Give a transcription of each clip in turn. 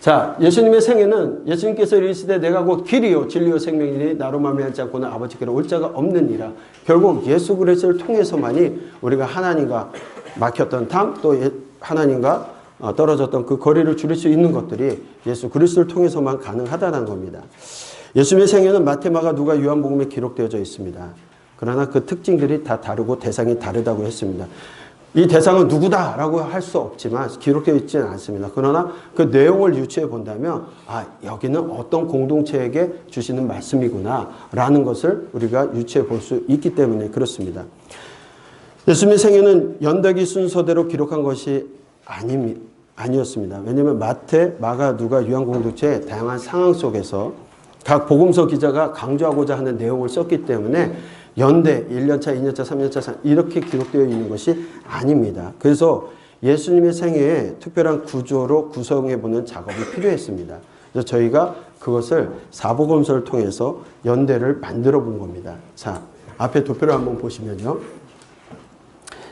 자, 예수님의 생애는 예수님께서 이르시되 내가 곧 길이요 진리요 생명이니 나로 말미암지 않고는 아버지께로 올 자가 없느니라. 결국 예수 그리스도를 통해서만이 우리가 하나님과 막혔던 담, 또 하나님과 떨어졌던 그 거리를 줄일 수 있는 것들이 예수 그리스도를 통해서만 가능하다는 겁니다. 예수님의 생애는 마태, 마가, 누가, 요한복음에 기록되어져 있습니다. 그러나 그 특징들이 다 다르고 대상이 다르다고 했습니다. 이 대상은 누구다라고 할 수 없지만 기록되어 있지는 않습니다. 그러나 그 내용을 유추해 본다면 여기는 어떤 공동체에게 주시는 말씀이구나 라는 것을 우리가 유추해 볼 수 있기 때문에 그렇습니다. 예수님의 생애는 연대기 순서대로 기록한 것이 아니었습니다. 왜냐하면 마태, 마가, 누가, 요한 공동체의 다양한 상황 속에서 각 복음서 기자가 강조하고자 하는 내용을 썼기 때문에 연대, 1년차, 2년차, 3년차 이렇게 기록되어 있는 것이 아닙니다. 그래서 예수님의 생애에 특별한 구조로 구성해보는 작업이 필요했습니다. 그래서 저희가 그것을 사복음서를 통해서 연대를 만들어 본 겁니다. 자, 앞에 도표를 한번 보시면요.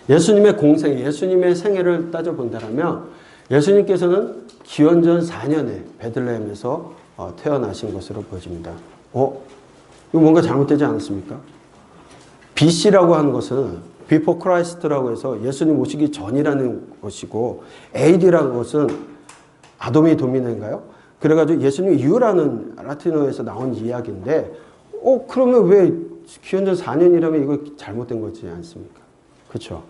예수님의 공생, 예수님의 생애를 따져본다면 예수님께서는 기원전 4년에 베들레헴에서 태어나신 것으로 보여집니다. 이거 뭔가 잘못되지 않았습니까? BC라고 하는 것은 Before Christ라고 해서 예수님 오시기 전이라는 것이고 AD라는 것은 아도미 도미네인가요? 그래가지고 예수님 이후라는 라틴어에서 나온 이야기인데 그러면 왜 기원전 4년이라면 이거 잘못된 거지 않습니까? 그렇죠?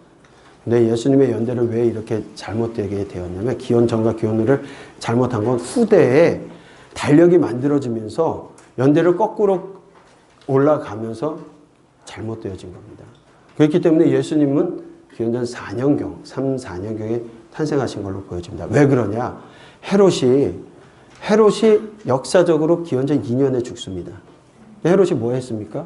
근데 예수님의 연대를 왜 이렇게 잘못되게 되었냐면 기원전과 기원후를 잘못한 건 후대에 달력이 만들어지면서 연대를 거꾸로 올라가면서 잘못되어진 겁니다. 그렇기 때문에 예수님은 기원전 4년경, 3, 4년경에 탄생하신 걸로 보여집니다. 왜 그러냐? 헤롯이 역사적으로 기원전 2년에 죽습니다. 헤롯이 뭐 했습니까?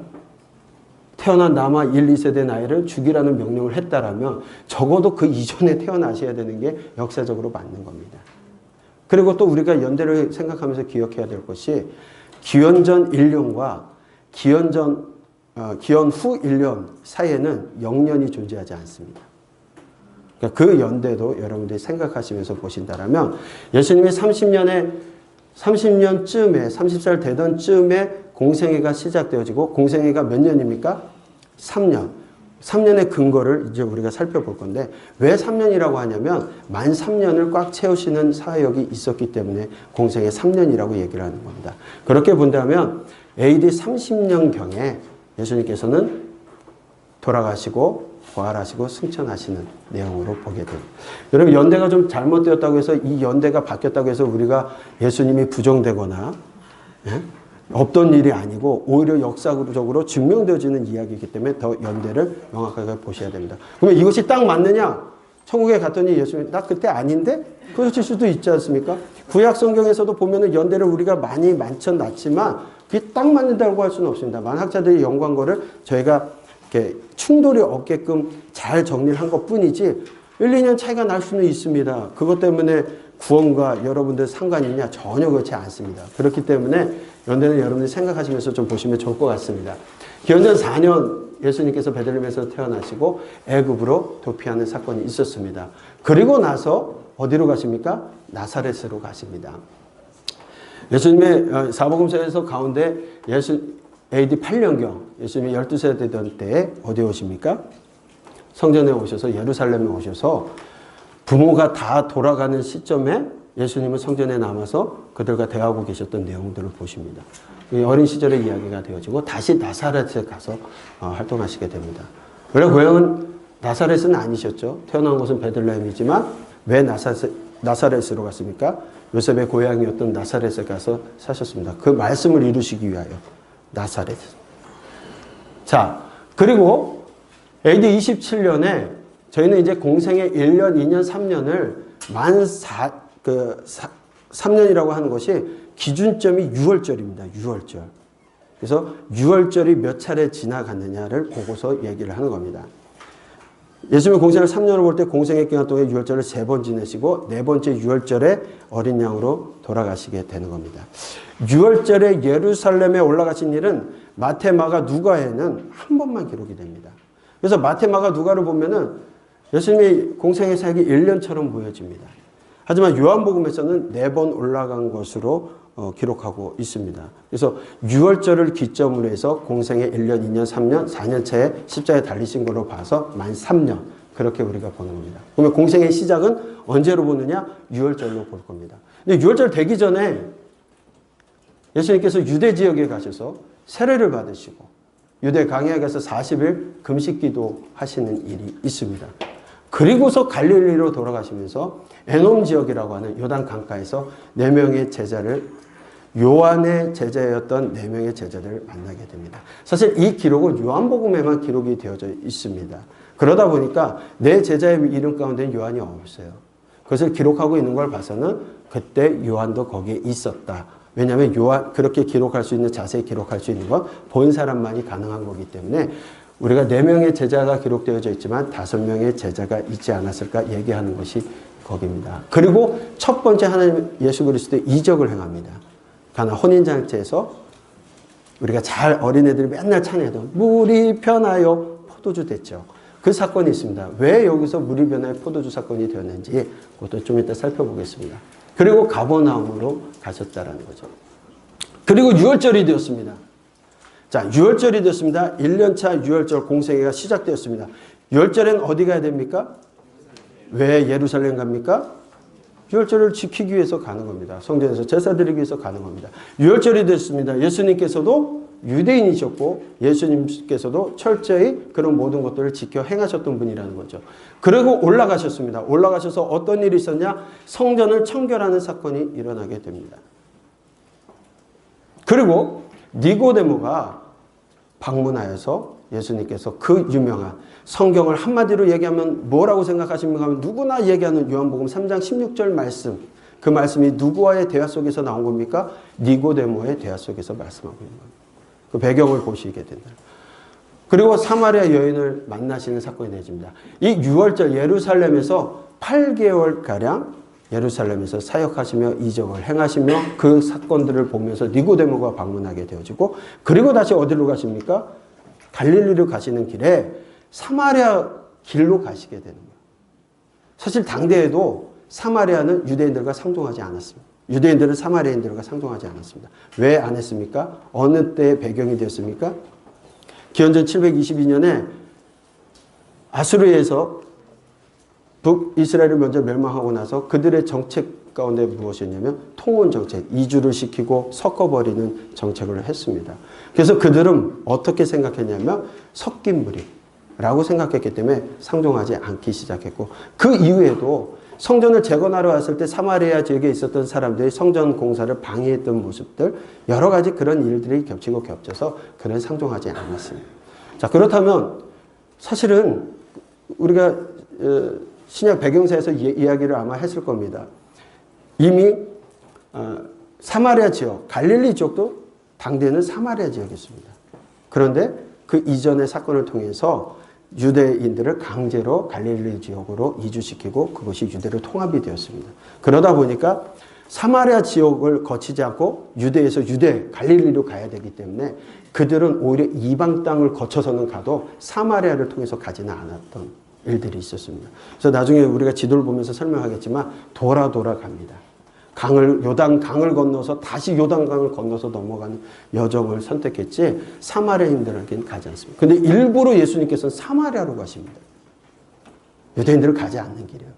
태어난 남아 1, 2세대 나이를 죽이라는 명령을 했다라면 적어도 그 이전에 태어나셔야 되는 게 역사적으로 맞는 겁니다. 그리고 또 우리가 연대를 생각하면서 기억해야 될 것이 기원전 1년과 기원 후 1년 사이에는 0년이 존재하지 않습니다. 그러니까 그 연대도 여러분들이 생각하시면서 보신다라면 예수님이 30년쯤에 30살 되던 쯤에 공생애가 시작되어지고 공생애가 몇 년입니까? 3년. 3년의 근거를 이제 우리가 살펴볼 건데 왜 3년이라고 하냐면 만 3년을 꽉 채우시는 사역이 있었기 때문에 공생애 3년이라고 얘기를 하는 겁니다. 그렇게 본다면 AD 30년경에 예수님께서는 돌아가시고 부활하시고 승천하시는 내용으로 보게 됩니다. 여러분 연대가 좀 잘못되었다고 해서 이 연대가 바뀌었다고 해서 우리가 예수님이 부정되거나 없던 일이 아니고 오히려 역사적으로 증명되어지는 이야기이기 때문에 더 연대를 명확하게 보셔야 됩니다. 그러면 이것이 딱 맞느냐? 천국에 갔더니 예수님 나 그때 아닌데? 그러실 수도 있지 않습니까? 구약 성경에서도 보면은 연대를 우리가 많이 만쳐놨지만 그게 딱 맞는다고 할 수는 없습니다. 만학자들이 연구한 거를 저희가 이렇게 충돌이 없게끔 잘 정리를 한 것뿐이지 1, 2년 차이가 날 수는 있습니다. 그것 때문에 구원과 여러분들 상관이 있냐? 전혀 그렇지 않습니다. 그렇기 때문에 연대는 여러분들이 생각하시면서 좀 보시면 좋을 것 같습니다. 기원전 4년 예수님께서 베들레헴에서 태어나시고 애굽으로 도피하는 사건이 있었습니다. 그리고 나서 어디로 가십니까? 나사렛으로 가십니다. 예수님의 사복음서에서 가운데 AD 8년경 예수님이 12세 되던 때에 어디에 오십니까? 성전에 오셔서 예루살렘에 오셔서 부모가 다 돌아가는 시점에 예수님은 성전에 남아서 그들과 대화하고 계셨던 내용들을 보십니다. 어린 시절의 이야기가 되어지고 다시 나사렛에 가서 활동하시게 됩니다. 원래 고향은 나사렛은 아니셨죠. 태어난 곳은 베들레헴이지만 왜 나사렛으로 갔습니까? 요셉의 고향이었던 나사렛에 가서 사셨습니다. 그 말씀을 이루시기 위하여 나사렛. 자, 그리고 AD 27년에 저희는 이제 공생의 1년, 2년, 3년을 3년이라고 하는 것이 기준점이 6월절입니다. 6월절. 그래서 6월절이 몇 차례 지나갔느냐를 보고서 얘기를 하는 겁니다. 예수님의 공생을 3년을 볼 때 공생의 기간 동안 6월절을 3번 지내시고 4번째 6월절에 어린 양으로 돌아가시게 되는 겁니다. 6월절에 예루살렘에 올라가신 일은 마태, 마가, 누가에는 한 번만 기록이 됩니다. 그래서 마태, 마가, 누가를 보면은 예수님의 공생의 사역이 1년처럼 보여집니다. 하지만 요한복음에서는 4번 올라간 것으로 기록하고 있습니다. 그래서 6월절을 기점으로 해서 공생의 1년, 2년, 3년, 4년 차에 십자가에 달리신 걸로 봐서 만 3년 그렇게 우리가 보는 겁니다. 그러면 공생의 시작은 언제로 보느냐? 6월절로 볼 겁니다. 근데 6월절 되기 전에 예수님께서 유대 지역에 가셔서 세례를 받으시고 유대 광야에 가서 40일 금식 기도하시는 일이 있습니다. 그리고서 갈릴리로 돌아가시면서 에놈 지역이라고 하는 요단 강가에서 4명의 제자를 요한의 제자였던 4명의 제자들을 만나게 됩니다. 사실 이 기록은 요한복음에만 기록이 되어져 있습니다. 그러다 보니까 내 제자의 이름 가운데는 요한이 없어요. 그것을 기록하고 있는 걸 봐서는 그때 요한도 거기에 있었다. 왜냐하면 요한 그렇게 기록할 수 있는 자세히 기록할 수 있는 건 본 사람만이 가능한 거기 때문에 우리가 4명의 제자가 기록되어져 있지만 5명의 제자가 있지 않았을까 얘기하는 것이 거기입니다. 그리고 첫 번째 하나님 예수 그리스도의 이적을 행합니다. 가나 혼인잔치에서 우리가 잘 어린애들이 맨날 찬양하던 물이 변하여 포도주 됐죠. 그 사건이 있습니다. 왜 여기서 물이 변하여 포도주 사건이 되었는지 그것도 좀 이따 살펴보겠습니다. 그리고 가버나움으로 가셨다라는 거죠. 그리고 6월절이 되었습니다. 자, 6월절이 되었습니다. 1년차 6월절 공생애가 시작되었습니다. 6월절엔 어디 가야 됩니까? 왜 예루살렘 갑니까? 6월절을 지키기 위해서 가는 겁니다. 성전에서 제사 드리기 위해서 가는 겁니다. 6월절이 됐습니다. 예수님께서도 유대인이셨고 예수님께서도 철저히 그런 모든 것들을 지켜 행하셨던 분이라는 거죠. 그리고 올라가셨습니다. 올라가셔서 어떤 일이 있었냐? 성전을 청결하는 사건이 일어나게 됩니다. 그리고 니고데모가 방문하여서 예수님께서 그 유명한 성경을 한마디로 얘기하면 뭐라고 생각하십니까? 하면 누구나 얘기하는 요한복음 3장 16절 말씀. 그 말씀이 누구와의 대화 속에서 나온 겁니까? 니고데모의 대화 속에서 말씀하고 있는 겁니다. 그 배경을 보시게 된다. 그리고 사마리아 여인을 만나시는 사건이 되어집니다. 이 6월절 예루살렘에서 8개월가량 예루살렘에서 사역하시며 이적을 행하시며 그 사건들을 보면서 니고데모가 방문하게 되어지고 그리고 다시 어디로 가십니까? 갈릴리로 가시는 길에 사마리아 길로 가시게 되는 거예요. 사실 당대에도 사마리아는 유대인들과 상종하지 않았습니다. 유대인들은 사마리아인들과 상종하지 않았습니다. 왜 안 했습니까? 어느 때의 배경이 되었습니까? 기원전 722년에 아수르에서 북이스라엘을 먼저 멸망하고 나서 그들의 정책 가운데 무엇이었냐면 통혼 정책, 이주를 시키고 섞어버리는 정책을 했습니다. 그래서 그들은 어떻게 생각했냐면 섞인 무리라고 생각했기 때문에 상종하지 않기 시작했고 그 이후에도 성전을 재건하러 왔을 때 사마리아 지역에 있었던 사람들이 성전 공사를 방해했던 모습들 여러 가지 그런 일들이 겹치고 겹쳐서 그는 상종하지 않았습니다. 자, 그렇다면 사실은 우리가 신약 배경사에서 이야기를 아마 했을 겁니다. 이미 사마리아 지역, 갈릴리 지역도 당대는 사마리아 지역이었습니다. 그런데 그 이전의 사건을 통해서 유대인들을 강제로 갈릴리 지역으로 이주시키고 그것이 유대로 통합이 되었습니다. 그러다 보니까 사마리아 지역을 거치지 않고 유대에서 갈릴리로 가야 되기 때문에 그들은 오히려 이방 땅을 거쳐서는 가도 사마리아를 통해서 가지는 않았던 일들이 있었습니다. 그래서 나중에 우리가 지도를 보면서 설명하겠지만 돌아 갑니다. 요단 강을 건너서 다시 요단 강을 건너서 넘어가는 여정을 선택했지 사마리아인들에게는 가지 않습니다. 근데 일부러 예수님께서는 사마리아로 가십니다. 유대인들은 가지 않는 길이에요.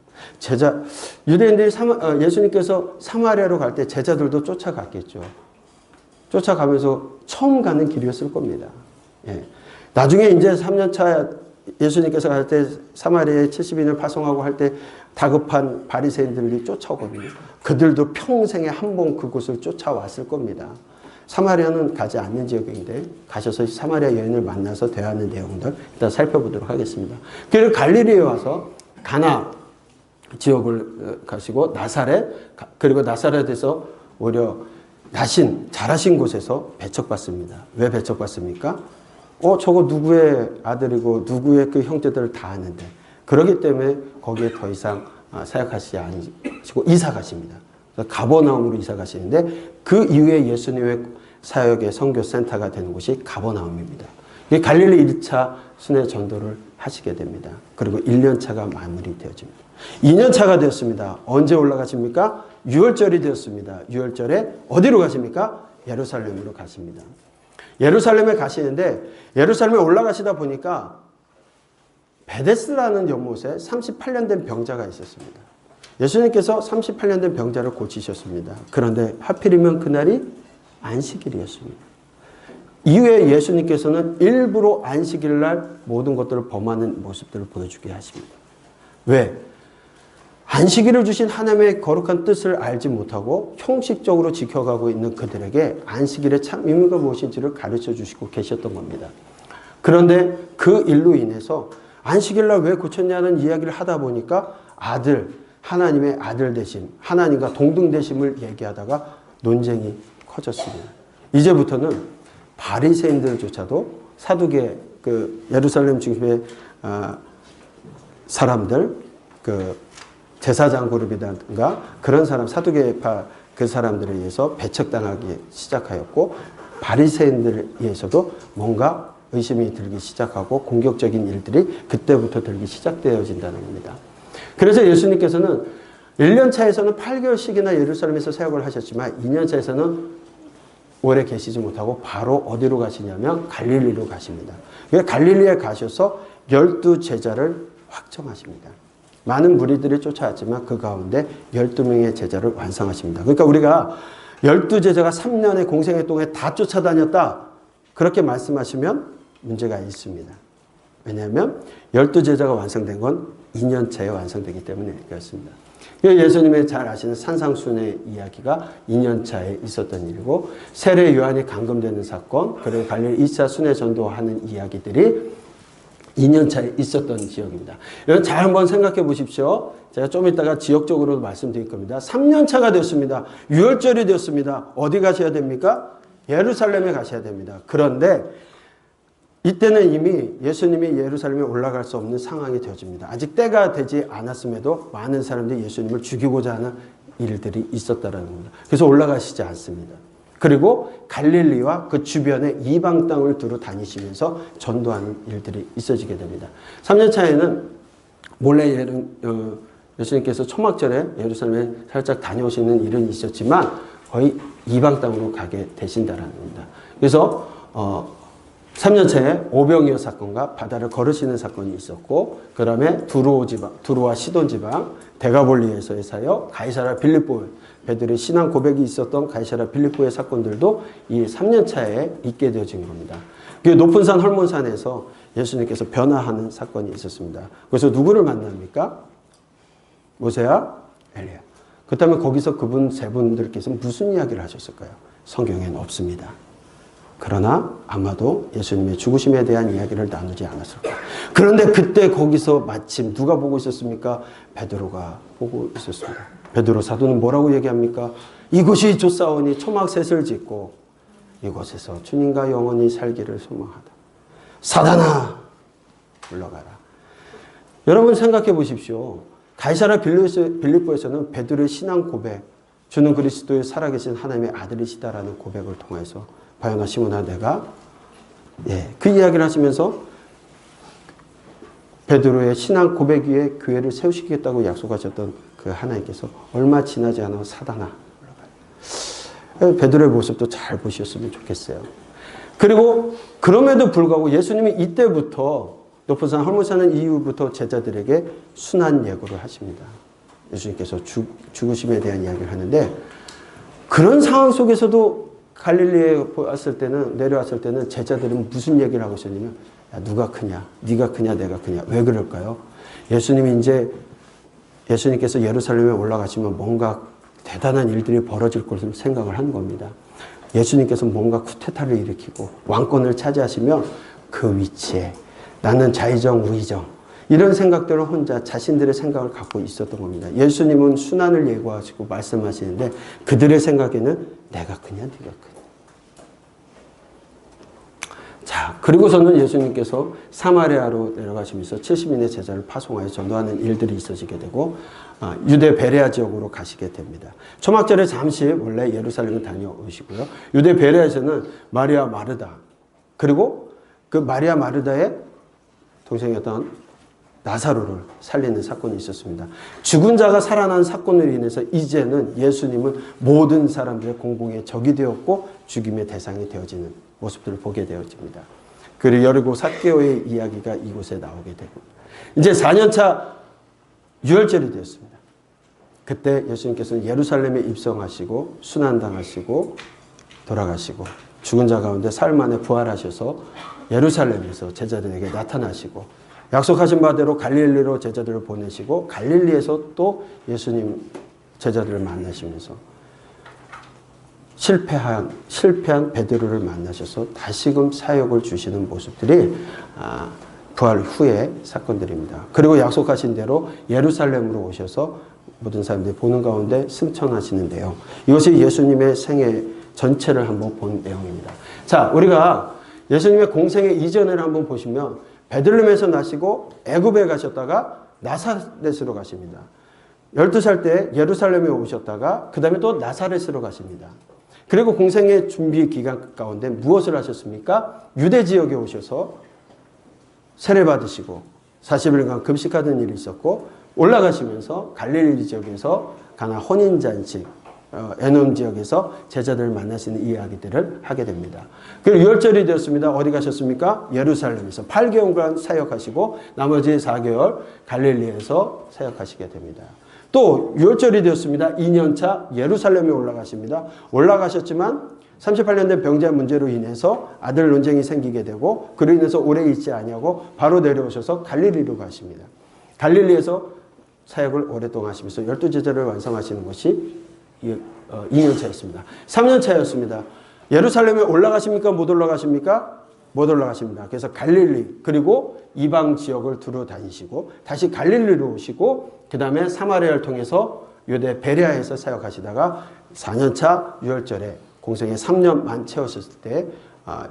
유대인들이 예수님께서 사마리아로 갈 때 제자들도 쫓아갔겠죠. 쫓아가면서 처음 가는 길이었을 겁니다. 예. 나중에 이제 3년차 예수님께서 갈 때 사마리아에 70인을 파송하고 할 때 다급한 바리새인들이 쫓아오거든요. 그들도 평생에 한 번 그곳을 쫓아왔을 겁니다. 사마리아는 가지 않는 지역인데 가셔서 사마리아 여인을 만나서 대화하는 내용들 일단 살펴보도록 하겠습니다. 그리고 갈릴리에 와서 가나 지역을 가시고 나사렛 그리고 나사렛에서 오히려 자라신 곳에서 배척받습니다. 왜 배척받습니까? 저거 누구의 아들이고 누구의 그 형제들을 다 아는데 그렇기 때문에 거기에 더 이상 사역하시지 않으시고 이사 가십니다. 가버나움으로 이사 가시는데 그 이후에 예수님의 사역의 선교센터가 되는 곳이 가버나움입니다. 갈릴리 1차 순회 전도를 하시게 됩니다. 그리고 1년차가 마무리되어집니다. 2년 차가 되었습니다. 언제 올라가십니까? 6월절이 되었습니다. 6월절에 어디로 가십니까? 예루살렘으로 가십니다. 예루살렘에 가시는데 예루살렘에 올라가시다 보니까 베데스라는 연못에 38년 된 병자가 있었습니다. 예수님께서 38년 된 병자를 고치셨습니다. 그런데 하필이면 그날이 안식일이었습니다. 이후에 예수님께서는 일부러 안식일 날 모든 것들을 범하는 모습들을 보여주게 하십니다. 왜? 안식일을 주신 하나님의 거룩한 뜻을 알지 못하고 형식적으로 지켜가고 있는 그들에게 안식일의 참 의미가 무엇인지를 가르쳐 주시고 계셨던 겁니다. 그런데 그 일로 인해서 안식일 날 왜 고쳤냐는 이야기를 하다 보니까 하나님의 아들 되심, 하나님과 동등 되심을 얘기하다가 논쟁이 커졌습니다. 이제부터는 바리새인들조차도 사두개 예루살렘 중심의 사람들, 제사장 그룹이라든가 그런 사람, 사두개파 그 사람들에 의해서 배척당하기 시작하였고 바리새인들에 의해서도 뭔가 의심이 들기 시작하고 공격적인 일들이 그때부터 들기 시작되어진다는 겁니다. 그래서 예수님께서는 1년 차에서는 8개월씩이나 예루살렘에서 사역을 하셨지만 2년 차에서는 오래 계시지 못하고 바로 어디로 가시냐면 갈릴리로 가십니다. 갈릴리에 가셔서 12제자를 확정하십니다. 많은 무리들이 쫓아왔지만 그 가운데 12명의 제자를 완성하십니다. 그러니까 우리가 12제자가 3년의 공생애 동안에 다 쫓아다녔다 그렇게 말씀하시면 문제가 있습니다. 왜냐하면 12제자가 완성된 건 2년 차에 완성되기 때문에 그렇습니다. 예수님의 잘 아시는 산상수훈의 이야기가 2년 차에 있었던 일이고 세례 요한이 감금되는 사건, 그리고 갈릴리 2차 순회 전도하는 이야기들이 2년 차에 있었던 지역입니다. 여러분 잘 한번 생각해 보십시오. 제가 좀 이따가 지역적으로 말씀드릴 겁니다. 3년 차가 되었습니다. 6월절이 되었습니다. 어디 가셔야 됩니까? 예루살렘에 가셔야 됩니다. 그런데 이때는 이미 예수님이 예루살렘에 올라갈 수 없는 상황이 되어집니다. 아직 때가 되지 않았음에도 많은 사람들이 예수님을 죽이고자 하는 일들이 있었다는 겁니다. 그래서 올라가시지 않습니다. 그리고 갈릴리와 그 주변의 이방 땅을 두루 다니시면서 전도하는 일들이 있어지게 됩니다. 3년 차에는 몰래 예수님께서 초막절에 예루살렘에 살짝 다녀오시는 일은 있었지만 거의 이방 땅으로 가게 되신다는 겁니다. 그래서 3년 차에 오병이어 사건과 바다를 걸으시는 사건이 있었고 그 다음에 두로와 시돈 지방, 데가볼리에서의 사역, 가이사랴 빌립보, 베드로의 신앙 고백이 있었던 가이사랴 빌립보의 사건들도 이 3년 차에 있게 되어진 겁니다. 그 높은 산 헐몬산에서 예수님께서 변화하는 사건이 있었습니다. 그래서 누구를 만납니까? 모세와 엘리야. 그렇다면 거기서 그분 세 분들께서 무슨 이야기를 하셨을까요? 성경에는 없습니다. 그러나 아마도 예수님의 죽으심에 대한 이야기를 나누지 않았을까. 그런데 그때 거기서 마침 누가 보고 있었습니까? 베드로가 보고 있었습니다. 베드로 사도는 뭐라고 얘기합니까? 이곳이 좋사오니 초막셋을 짓고 이곳에서 주님과 영원히 살기를 소망하다. 사단아 물러가라. 여러분 생각해 보십시오. 가이사랴 빌립보에서는 베드로의 신앙 고백, 주는 그리스도의 살아계신 하나님의 아들이시다라는 고백을 통해서 바요나 시몬아 내가 그 이야기를 하시면서 베드로의 신앙 고백 위에 교회를 세우시겠다고 약속하셨던 그 하나님께서 얼마 지나지 않아 사단아 올라가요. 베드로의 모습도 잘 보셨으면 좋겠어요. 그리고 그럼에도 불구하고 예수님이 이때부터 높은 산 헐몬산은 이후부터 제자들에게 순한 예고를 하십니다. 예수님께서 죽으심에 대한 이야기를 하는데 그런 상황 속에서도 갈릴리에 내려왔을 때는 제자들은 무슨 얘기를 하고 있었냐면 야, 누가 크냐? 네가 크냐? 내가 크냐? 왜 그럴까요? 예수님께서 예루살렘에 올라가시면 뭔가 대단한 일들이 벌어질 것을 생각을 한 겁니다. 예수님께서 뭔가 쿠데타를 일으키고 왕권을 차지하시면 그 위치에 나는 자의정, 우의정 이런 생각들을 혼자 자신들의 생각을 갖고 있었던 겁니다. 예수님은 순환을 예고하시고 말씀하시는데 그들의 생각에는 내가 크냐 네가 크냐. 자, 그리고서는 예수님께서 사마리아로 내려가시면서 70인의 제자를 파송하여 전도하는 일들이 있어지게 되고 유대 베레아 지역으로 가시게 됩니다. 초막절에 잠시 원래 예루살렘을 다녀오시고요. 유대 베레아에서는 마리아 마르다 그리고 그 마리아 마르다의 동생이었던 나사로를 살리는 사건이 있었습니다. 죽은 자가 살아난 사건으로 인해서 이제는 예수님은 모든 사람들의 공공의 적이 되었고 죽임의 대상이 되어지는 모습들을 보게 되어집니다. 그리고 여리고 삭개오의 이야기가 이곳에 나오게 되고 이제 4년차 유월절이 되었습니다. 그때 예수님께서는 예루살렘에 입성하시고 순환당하시고 돌아가시고 죽은 자 가운데 사흘 만에 부활하셔서 예루살렘에서 제자들에게 나타나시고 약속하신 바대로 갈릴리로 제자들을 보내시고 갈릴리에서 또 예수님 제자들을 만나시면서 실패한 베드로를 만나셔서 다시금 사역을 주시는 모습들이 부활 후의 사건들입니다. 그리고 약속하신 대로 예루살렘으로 오셔서 모든 사람들이 보는 가운데 승천하시는데요. 이것이 예수님의 생애 전체를 한번 본 내용입니다. 자, 우리가 예수님의 공생애 이전을 한번 보시면 베들레헴에서 나시고 애굽에 가셨다가 나사렛으로 가십니다. 12살 때 예루살렘에 오셨다가 그 다음에 또 나사렛으로 가십니다. 그리고 공생애 준비 기간 가운데 무엇을 하셨습니까? 유대 지역에 오셔서 세례 받으시고 40일간 금식하던 일이 있었고 올라가시면서 갈릴리 지역에서 가나 혼인잔치 에놈 지역에서 제자들을 만나시는 이야기들을 하게 됩니다. 그리고 유월절이 되었습니다. 어디 가셨습니까? 예루살렘에서 8개월간 사역하시고 나머지 4개월 갈릴리에서 사역하시게 됩니다. 또 유월절이 되었습니다. 2년차 예루살렘에 올라가십니다. 올라가셨지만 38년 된 병자 문제로 인해서 아들 논쟁이 생기게 되고 그로 인해서 오래 있지 아니하고 바로 내려오셔서 갈릴리로 가십니다. 갈릴리에서 사역을 오랫동안 하시면서 12제자를 완성하시는 것이 2년차였습니다. 3년차였습니다. 예루살렘에 올라가십니까? 못 올라가십니까? 못 올라가십니다. 그래서 갈릴리 그리고 이방 지역을 두루 다니시고 다시 갈릴리로 오시고 그 다음에 사마리아를 통해서 유대 베레아에서 사역하시다가 4년차 유월절에 공생애 3년 만 채우셨을 때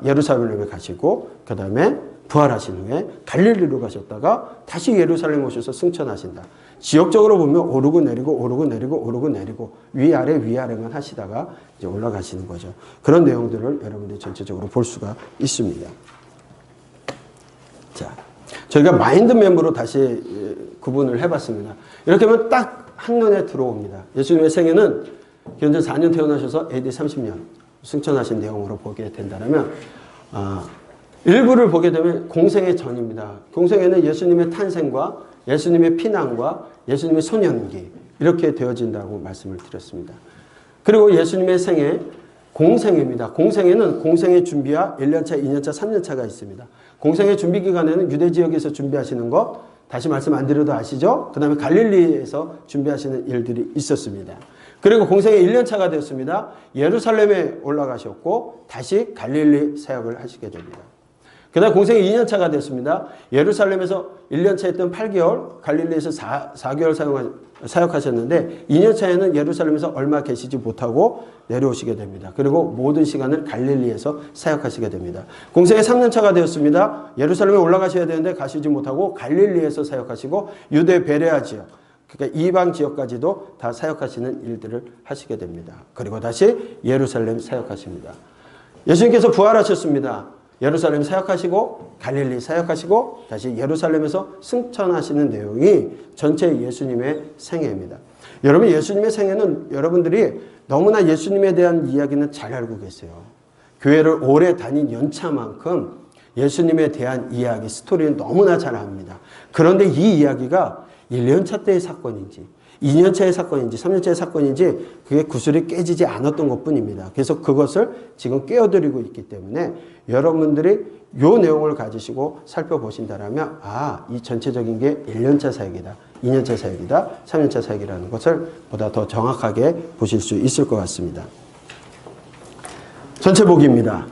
예루살렘에 가시고 그 다음에 부활하신 후에 갈릴리로 가셨다가 다시 예루살렘 오셔서 승천하신다. 지역적으로 보면 오르고 내리고 오르고 내리고 오르고 내리고 위아래만 하시다가 이제 올라가시는 거죠. 그런 내용들을 여러분들이 전체적으로 볼 수가 있습니다. 자, 저희가 마인드맵으로 다시 구분을 해봤습니다. 이렇게 하면 딱 한눈에 들어옵니다. 예수님의 생애는 현재 4년 태어나셔서 AD 30년 승천하신 내용으로 보게 된다면 일부를 보게 되면 공생애 전입니다. 공생애는 예수님의 탄생과 예수님의 피난과 예수님의 소년기 이렇게 되어진다고 말씀을 드렸습니다. 그리고 예수님의 생애 공생애입니다. 공생애는 공생애 준비와 1년차, 2년차, 3년차가 있습니다. 공생애 준비 기간에는 유대 지역에서 준비하시는 것 다시 말씀 안 드려도 아시죠? 그 다음에 갈릴리에서 준비하시는 일들이 있었습니다. 그리고 공생애 1년차가 되었습니다. 예루살렘에 올라가셨고 다시 갈릴리 사역을 하시게 됩니다. 그 다음 공생애 2년차가 됐습니다. 예루살렘에서 1년차 했던 8개월, 갈릴리에서 4개월 사역하셨는데 2년차에는 예루살렘에서 얼마 계시지 못하고 내려오시게 됩니다. 그리고 모든 시간을 갈릴리에서 사역하시게 됩니다. 공생애 3년차가 되었습니다. 예루살렘에 올라가셔야 되는데 가시지 못하고 갈릴리에서 사역하시고 유대 베레아 지역, 그러니까 이방 지역까지도 다 사역하시는 일들을 하시게 됩니다. 그리고 다시 예루살렘 사역하십니다. 예수님께서 부활하셨습니다. 예루살렘 사역하시고 갈릴리 사역하시고 다시 예루살렘에서 승천하시는 내용이 전체 예수님의 생애입니다. 여러분 예수님의 생애는 여러분들이 너무나 예수님에 대한 이야기는 잘 알고 계세요. 교회를 오래 다닌 연차만큼 예수님에 대한 이야기, 스토리는 너무나 잘 압니다. 그런데 이 이야기가 1년차 때의 사건인지 2년차의 사건인지 3년차의 사건인지 그게 구슬이 깨지지 않았던 것뿐입니다. 그래서 그것을 지금 깨어드리고 있기 때문에 여러분들이 이 내용을 가지시고 살펴보신다면 이 전체적인 게 1년차 사역이다, 2년차 사역이다, 3년차 사역이라는 것을 보다 더 정확하게 보실 수 있을 것 같습니다. 전체 보기입니다.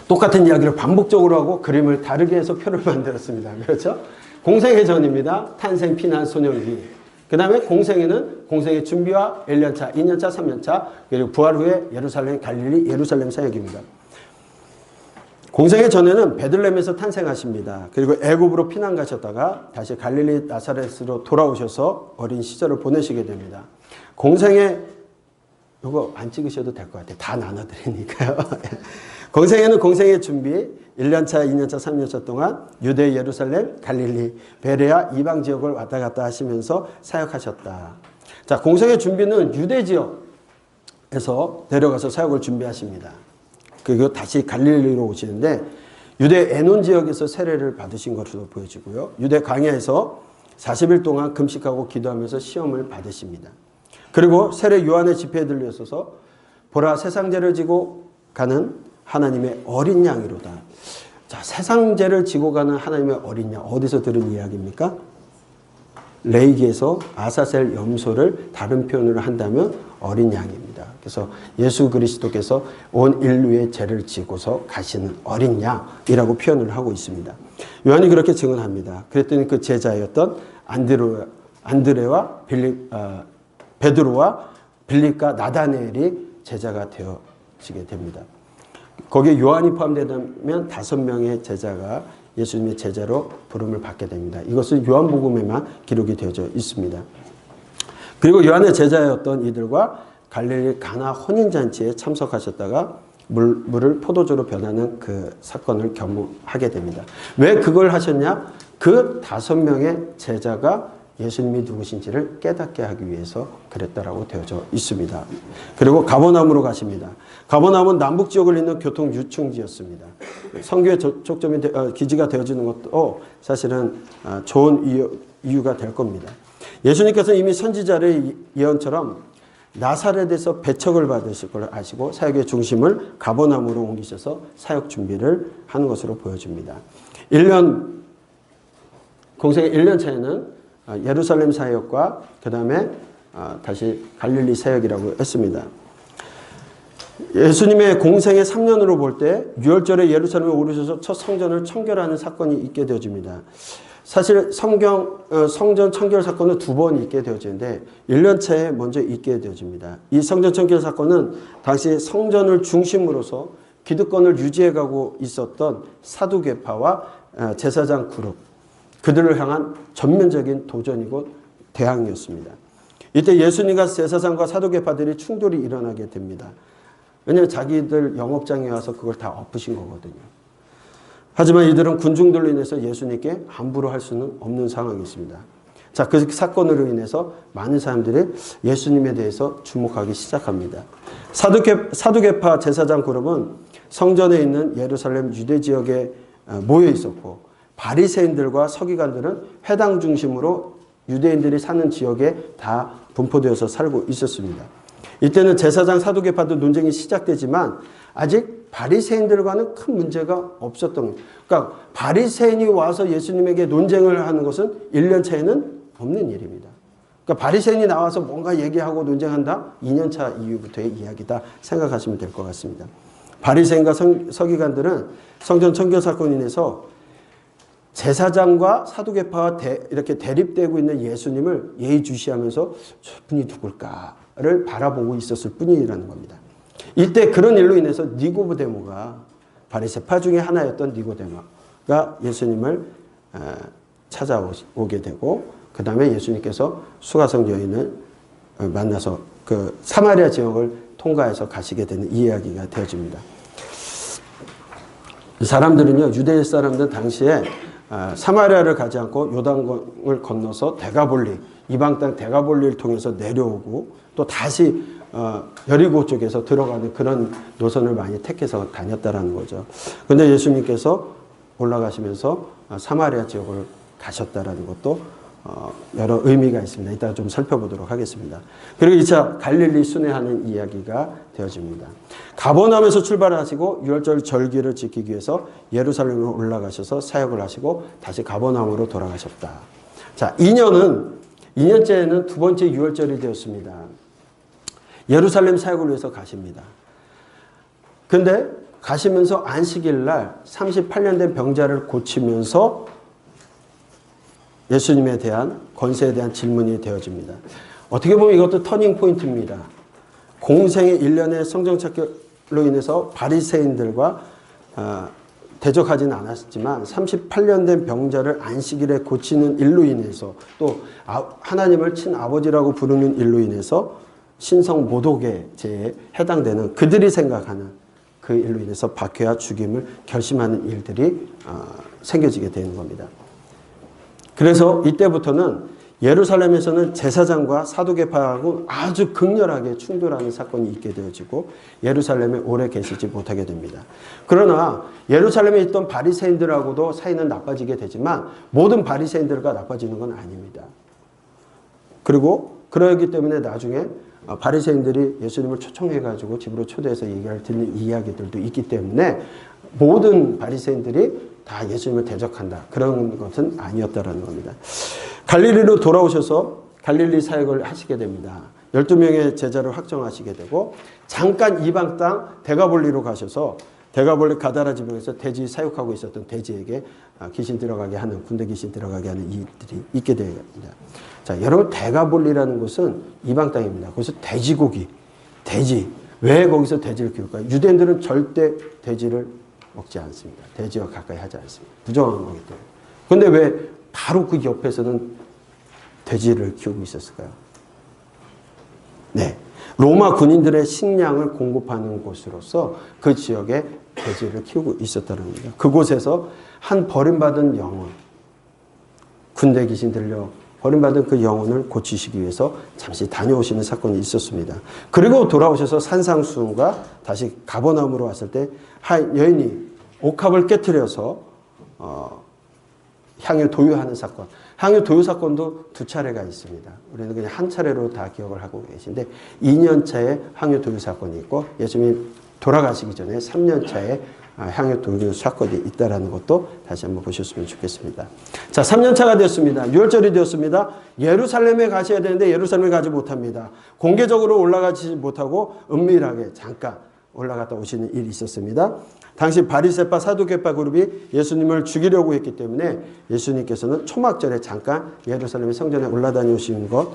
똑같은 이야기를 반복적으로 하고 그림을 다르게 해서 표를 만들었습니다. 그렇죠? 공생애 전입니다. 탄생, 피난, 소년기. 그 다음에 공생애는 공생애 준비와 1년차, 2년차, 3년차 그리고 부활 후에 예루살렘, 갈릴리, 예루살렘 사역입니다. 공생애 전에는 베들레헴에서 탄생하십니다. 그리고 애굽으로 피난 가셨다가 다시 갈릴리 나사렛으로 돌아오셔서 어린 시절을 보내시게 됩니다. 공생애 이거 안 찍으셔도 될 것 같아요. 다 나눠드리니까요. 공생애는 공생의 준비 1년차, 2년차, 3년차 동안 유대, 예루살렘, 갈릴리, 베레아, 이방 지역을 왔다 갔다 하시면서 사역하셨다. 자, 공생의 준비는 유대 지역에서 내려가서 사역을 준비하십니다. 그리고 다시 갈릴리로 오시는데 유대 에논 지역에서 세례를 받으신 것으로 보여지고요. 유대 광야에서 40일 동안 금식하고 기도하면서 시험을 받으십니다. 그리고 세례 요한의 집회에 들려서서 보라 세상 죄를 지고 가는 하나님의 어린 양이로다. 자, 세상 죄를 지고 가는 하나님의 어린 양, 어디서 들은 이야기입니까? 레위기에서 아사셀 염소를 다른 표현으로 한다면 어린 양입니다. 그래서 예수 그리스도께서 온 인류의 죄를 지고서 가시는 어린 양이라고 표현을 하고 있습니다. 요한이 그렇게 증언합니다. 그랬더니 그 제자였던 안드레와 베드로와 빌립과 나다네엘이 제자가 되어지게 됩니다. 거기에 요한이 포함되면 5명의 제자가 예수님의 제자로 부름을 받게 됩니다. 이것은 요한복음에만 기록이 되어져 있습니다. 그리고 요한의 제자였던 이들과 갈릴리 가나 혼인잔치에 참석하셨다가 물을 포도주로 변하는 그 사건을 경험하게 됩니다. 왜 그걸 하셨냐? 그 5명의 제자가 예수님이 누구신지를 깨닫게 하기 위해서 그랬다라고 되어져 있습니다. 그리고 가버나움으로 가십니다. 가버나움은 남북 지역을 잇는 교통 유충지였습니다. 선교의 초점이 기지가 되어지는 것도 사실은 좋은 이유가 될 겁니다. 예수님께서 이미 선지자의 예언처럼 나사렛에서 배척을 받으실 걸 아시고 사역의 중심을 가버나움으로 옮기셔서 사역 준비를 하는 것으로 보여집니다. 공생의 1년 차에는 예루살렘 사역과 그 다음에 다시 갈릴리 사역이라고 했습니다. 예수님의 공생의 3년으로 볼 때 6월절에 예루살렘에 오르셔서 첫 성전을 청결하는 사건이 있게 되어집니다. 사실 성전 청결 사건은 2번 있게 되어지는데 1년 차에 먼저 있게 되어집니다. 이 성전 청결 사건은 당시 성전을 중심으로서 기득권을 유지해가고 있었던 사두개파와 제사장 그룹, 그들을 향한 전면적인 도전이고 대항이었습니다. 이때 예수님과 제사장과 사두개파들이 충돌이 일어나게 됩니다. 왜냐하면 자기들 영업장에 와서 그걸 다 엎으신 거거든요. 하지만 이들은 군중들로 인해서 예수님께 함부로 할 수는 없는 상황이 있습니다. 자, 그 사건으로 인해서 많은 사람들이 예수님에 대해서 주목하기 시작합니다. 사두개파 제사장 그룹은 성전에 있는 예루살렘 유대 지역에 모여 있었고 바리새인들과 서기관들은 회당 중심으로 유대인들이 사는 지역에 다 분포되어서 살고 있었습니다. 이때는 제사장 사두개파도 논쟁이 시작되지만 아직 바리새인들과는 큰 문제가 없었던 거예요. 그러니까 바리새인이 와서 예수님에게 논쟁을 하는 것은 1년 차에는 없는 일입니다. 그러니까 바리새인이 나와서 뭔가 얘기하고 논쟁한다? 2년 차 이후부터의 이야기다 생각하시면 될 것 같습니다. 바리새인과 서기관들은 성전 청결 사건으로 인해서 제사장과 사두개파와 이렇게 대립되고 있는 예수님을 예의주시하면서 저분이 누굴까를 바라보고 있었을 뿐이라는 겁니다. 이때 그런 일로 인해서 니고데모가 바리새파 중에 하나였던 니고데모가 예수님을 찾아오게 되고 그 다음에 예수님께서 수가성 여인을 만나서 그 사마리아 지역을 통과해서 가시게 되는 이야기가 되어집니다. 사람들은요, 유대 사람들 당시에 사마리아를 가지 않고 요단강을 건너서 대가볼리, 이방 땅 대가볼리를 통해서 내려오고 또 다시 여리고 쪽에서 들어가는 그런 노선을 많이 택해서 다녔다라는 거죠. 그런데 예수님께서 올라가시면서 사마리아 지역을 가셨다라는 것도 여러 의미가 있습니다. 이따가 좀 살펴보도록 하겠습니다. 그리고 2차 갈릴리 순회하는 이야기가 되어집니다. 가버나움에서 출발하시고 6월절 절기를 지키기 위해서 예루살렘으로 올라가셔서 사역을 하시고 다시 가버나움으로 돌아가셨다. 자, 2년째에는 두 번째 6월절이 되었습니다. 예루살렘 사역을 위해서 가십니다. 근데 가시면서 안식일 날 38년 된 병자를 고치면서 예수님에 대한 권세에 대한 질문이 되어집니다. 어떻게 보면 이것도 터닝 포인트입니다. 공생의 1년의 성전 청결로 인해서 바리새인들과 대적하지는 않았지만 38년 된 병자를 안식일에 고치는 일로 인해서 또 하나님을 친아버지라고 부르는 일로 인해서 신성 모독의 죄에 해당되는 그들이 생각하는 그 일로 인해서 박해와 죽임을 결심하는 일들이 생겨지게 되는 겁니다. 그래서 이때부터는 예루살렘에서는 제사장과 사두개파하고 아주 극렬하게 충돌하는 사건이 있게 되어지고 예루살렘에 오래 계시지 못하게 됩니다. 그러나 예루살렘에 있던 바리새인들하고도 사이는 나빠지게 되지만 모든 바리새인들과 나빠지는 건 아닙니다. 그리고 그러기 때문에 나중에 바리새인들이 예수님을 초청해가지고 집으로 초대해서 얘기를 듣는 이야기들도 있기 때문에 모든 바리새인들이 다 예수님을 대적한다. 그런 것은 아니었다라는 겁니다. 갈릴리로 돌아오셔서 갈릴리 사역을 하시게 됩니다. 12명의 제자를 확정하시게 되고 잠깐 이방 땅 데가볼리로 가셔서 데가볼리 가다라 지방에서 돼지 사육하고 있었던 돼지에게 귀신 들어가게 하는 군대 귀신 들어가게 하는 일들이 있게 됩니다. 자, 여러분 데가볼리라는 곳은 이방 땅입니다. 거기서 돼지고기, 돼지. 왜 거기서 돼지를 키울까요? 유대인들은 절대 돼지를 먹지 않습니다. 돼지와 가까이 하지 않습니다. 부정한 거기 때문에. 그런데 왜 바로 그 옆에서는 돼지를 키우고 있었을까요? 네. 로마 군인들의 식량을 공급하는 곳으로서 그 지역에 돼지를 키우고 있었다는 겁니다. 그곳에서 한 버림받은 영혼, 군대 귀신 들려 버림받은 그 영혼을 고치시기 위해서 잠시 다녀오시는 사건이 있었습니다. 그리고 돌아오셔서 산상수훈과 다시 가버나움으로 왔을 때 여인이 옥합을 깨트려서 향유 도유하는 사건. 향유 도유 사건도 두 차례가 있습니다. 우리는 그냥 한 차례로 다 기억을 하고 계신데 2년 차에 향유 도유 사건이 있고 예수님이 돌아가시기 전에 3년 차에 향유 도유 사건이 있다는 것도 다시 한번 보셨으면 좋겠습니다. 자, 3년 차가 되었습니다. 6월절이 되었습니다. 예루살렘에 가셔야 되는데 예루살렘에 가지 못합니다. 공개적으로 올라가지 못하고 은밀하게 잠깐 올라갔다 오시는 일이 있었습니다. 당시 바리새파 사두개파 그룹이 예수님을 죽이려고 했기 때문에 예수님께서는 초막절에 잠깐 예루살렘 성전에 올라다니시는 것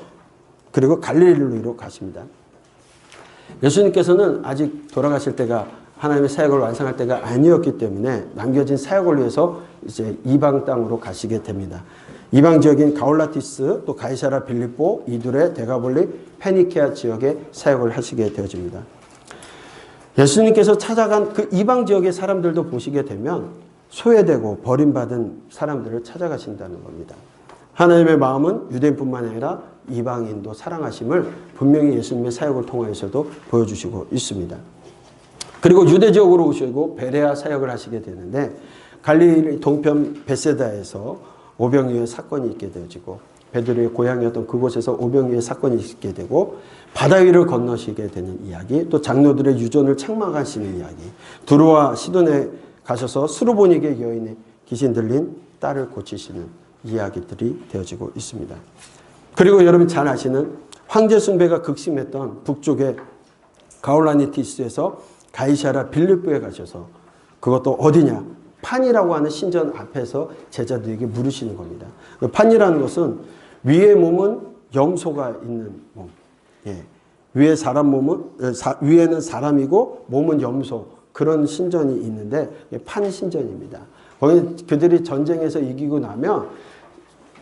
그리고 갈릴리로 가십니다. 예수님께서는 아직 돌아가실 때가 하나님의 사역을 완성할 때가 아니었기 때문에 남겨진 사역을 위해서 이제 이방 땅으로 가시게 됩니다. 이방 지역인 가올라티스 또 가이사라 빌립보 이두레 데가볼리 페니케아 지역에 사역을 하시게 되어집니다. 예수님께서 찾아간 그 이방 지역의 사람들도 보시게 되면 소외되고 버림받은 사람들을 찾아가신다는 겁니다. 하나님의 마음은 유대인뿐만 아니라 이방인도 사랑하심을 분명히 예수님의 사역을 통하여서도 보여주시고 있습니다. 그리고 유대 지역으로 오시고 베레아 사역을 하시게 되는데 갈릴리 동편 베세다에서 오병이어의 사건이 있게 되어지고 베드로의 고향이었던 그곳에서 오병이어의 사건이 있게 되고 바다 위를 건너시게 되는 이야기, 또 장로들의 유전을 책망하시는 이야기, 두로와 시돈에 가셔서 스루보니게 여인의 귀신 들린 딸을 고치시는 이야기들이 되어지고 있습니다. 그리고 여러분 잘 아시는 황제 숭배가 극심했던 북쪽의 가올라니티스에서 가이사라 빌립보에 가셔서 그것도 어디냐? 판이라고 하는 신전 앞에서 제자들에게 물으시는 겁니다. 판이라는 것은 위의 몸은 염소가 있는 몸. 예. 위에 사람 몸은 위에는 사람이고 몸은 염소 그런 신전이 있는데 판 신전입니다. 거기 그들이 전쟁에서 이기고 나면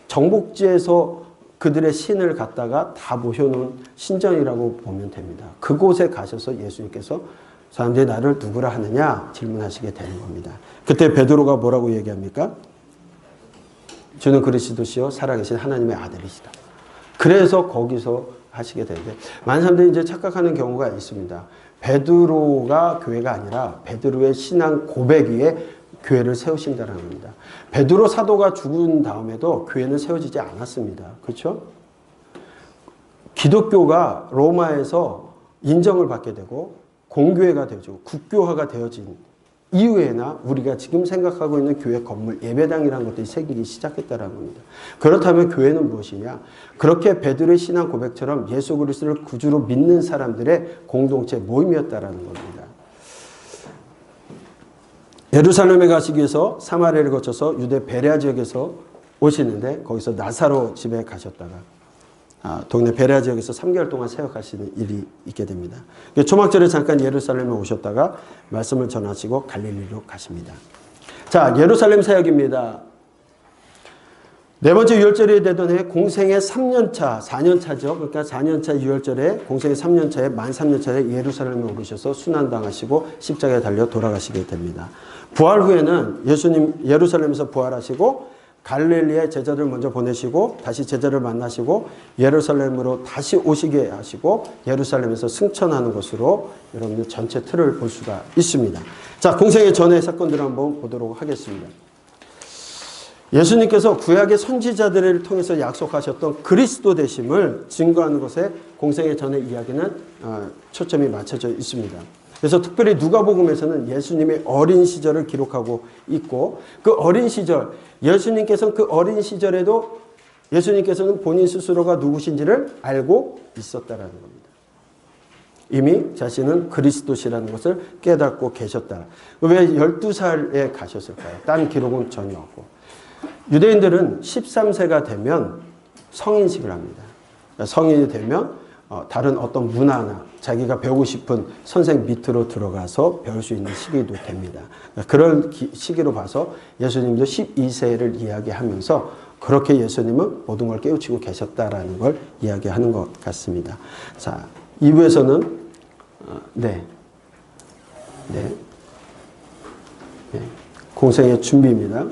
정복지에서 그들의 신을 갖다가 다 모셔놓은 신전이라고 보면 됩니다. 그곳에 가셔서 예수님께서 사람들이 나를 누구라 하느냐 질문하시게 되는 겁니다. 그때 베드로가 뭐라고 얘기합니까? 주는 그리스도시요 살아계신 하나님의 아들이시다. 그래서 거기서 하시게 되는데 많은 사람들이 이제 착각하는 경우가 있습니다. 베드로가 교회가 아니라 베드로의 신앙 고백 위에 교회를 세우신다는 겁니다. 베드로 사도가 죽은 다음에도 교회는 세워지지 않았습니다. 그렇죠? 기독교가 로마에서 인정을 받게 되고 공교회가 되어지고 국교화가 되어진 이후에나 우리가 지금 생각하고 있는 교회 건물 예배당이라는 것들이 생기기 시작했다는 겁니다. 그렇다면 교회는 무엇이냐? 그렇게 베드로의 신앙 고백처럼 예수 그리스도를 구주로 믿는 사람들의 공동체 모임이었다는 겁니다. 예루살렘에 가시기 위해서 사마리아를 거쳐서 유대 베레아 지역에서 오시는데 거기서 나사로 집에 가셨다가 동네 베레아 지역에서 3개월 동안 사역하시는 일이 있게 됩니다. 초막절에 잠깐 예루살렘에 오셨다가 말씀을 전하시고 갈릴리로 가십니다. 자, 예루살렘 사역입니다. 네 번째 유월절이 되던 해 공생의 3년차, 4년차죠. 그러니까 4년차 유월절에 공생의 3년차에 만 3년차에 예루살렘에 오르셔서 순환당하시고 십자가에 달려 돌아가시게 됩니다. 부활 후에는 예수님 예루살렘에서 부활하시고 갈릴리에 제자를 먼저 보내시고 다시 제자를 만나시고 예루살렘으로 다시 오시게 하시고 예루살렘에서 승천하는 것으로 여러분들 전체 틀을 볼 수가 있습니다. 자, 공생의 전의 사건들을 한번 보도록 하겠습니다. 예수님께서 구약의 선지자들을 통해서 약속하셨던 그리스도 되심을 증거하는 것에 공생의 전의 이야기는 초점이 맞춰져 있습니다. 그래서 특별히 누가복음에서는 예수님의 어린 시절을 기록하고 있고 그 어린 시절, 예수님께서는 그 어린 시절에도 예수님께서는 본인 스스로가 누구신지를 알고 있었다라는 겁니다. 이미 자신은 그리스도시라는 것을 깨닫고 계셨다. 왜 12살에 가셨을까요? 딴 기록은 전혀 없고. 유대인들은 13세가 되면 성인식을 합니다. 성인이 되면 다른 어떤 문화나 자기가 배우고 싶은 선생 밑으로 들어가서 배울 수 있는 시기도 됩니다. 그런 시기로 봐서 예수님도 12세를 이야기하면서 그렇게 예수님은 모든 걸 깨우치고 계셨다라는 걸 이야기하는 것 같습니다. 자, 2부에서는 공생의 준비입니다.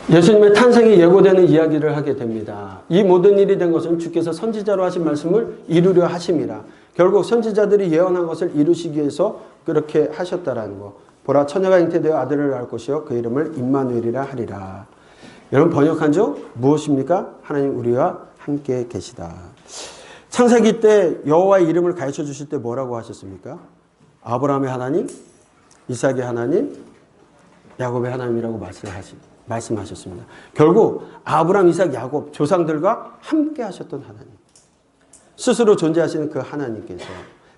예수님의 탄생이 예고되는 이야기를 하게 됩니다. 이 모든 일이 된 것은 주께서 선지자로 하신 말씀을 이루려 하심이라. 결국 선지자들이 예언한 것을 이루시기 위해서 그렇게 하셨다라는 거. 보라 처녀가 잉태되어 아들을 낳을 것이요 그 이름을 임마누엘이라 하리라. 여러분 번역한 중 무엇입니까? 하나님 우리와 함께 계시다. 창세기 때 여호와의 이름을 가르쳐 주실 때 뭐라고 하셨습니까? 아브라함의 하나님, 이삭의 하나님, 야곱의 하나님이라고 말씀하셨습니다. 결국 아브라함, 이삭, 야곱 조상들과 함께 하셨던 하나님, 스스로 존재하시는 그 하나님께서,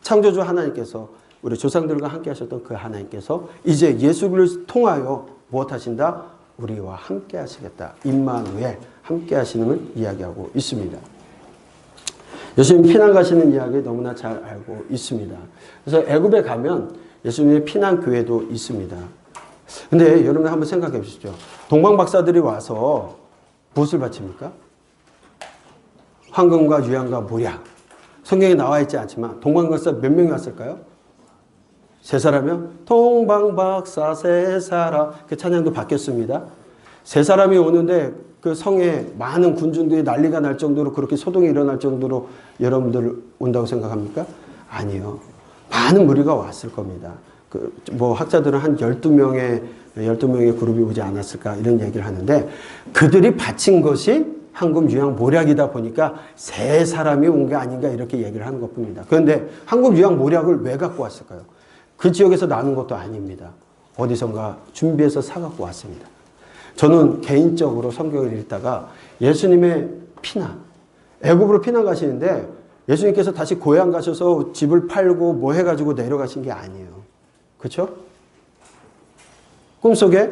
창조주 하나님께서 우리 조상들과 함께 하셨던 그 하나님께서 이제 예수 그리스도를 통하여 무엇 하신다? 우리와 함께 하시겠다. 임마누엘, 함께 하시는 걸 이야기하고 있습니다. 예수님 피난 가시는 이야기 너무나 잘 알고 있습니다. 그래서 애굽에 가면 예수님의 피난 교회도 있습니다. 근데 여러분 한번 생각해 보시죠. 동방 박사들이 와서 무엇을 바칩니까? 황금과 유향과 모략. 성경에 나와 있지 않지만 동방 박사 몇 명이 왔을까요? 세 사람이요? 동방 박사 세 사람. 그 찬양도 바뀌었습니다. 세 사람이 오는데 그 성에 많은 군중들이 난리가 날 정도로 그렇게 소동이 일어날 정도로 여러분들 온다고 생각합니까? 아니요. 많은 무리가 왔을 겁니다. 학자들은 한 12명의 그룹이 오지 않았을까 이런 얘기를 하는데 그들이 바친 것이 황금, 유향, 모략이다 보니까 세 사람이 온 게 아닌가 이렇게 얘기를 하는 것 뿐입니다. 그런데 황금, 유향, 모략을 왜 갖고 왔을까요? 그 지역에서 나는 것도 아닙니다. 어디선가 준비해서 사갖고 왔습니다. 저는 개인적으로 성경을 읽다가 예수님의 피난, 애굽으로 피난 가시는데 예수님께서 다시 고향 가셔서 집을 팔고 뭐 해가지고 내려가신 게 아니에요. 그렇죠? 꿈속에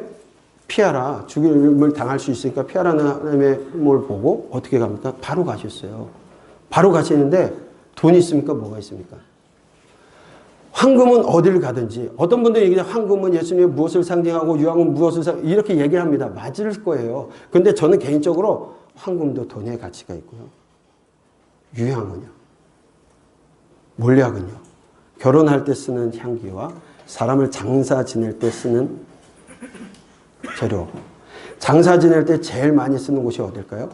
피하라, 죽임을 당할 수 있으니까 피하라는 하나님의 뭘 보고 어떻게 갑니까? 바로 가셨어요. 바로 가시는데 돈이 있습니까? 뭐가 있습니까? 황금은 어디를 가든지 어떤 분들이 얘기해요. 황금은 예수님의 무엇을 상징하고 유황은 무엇을 이렇게 얘기합니다. 맞을 거예요. 근데 저는 개인적으로 황금도 돈의 가치가 있고요. 유향은요. 몰약은요. 결혼할 때 쓰는 향기와 사람을 장사 지낼 때 쓰는 재료. 장사 지낼 때 제일 많이 쓰는 곳이 어딜까요?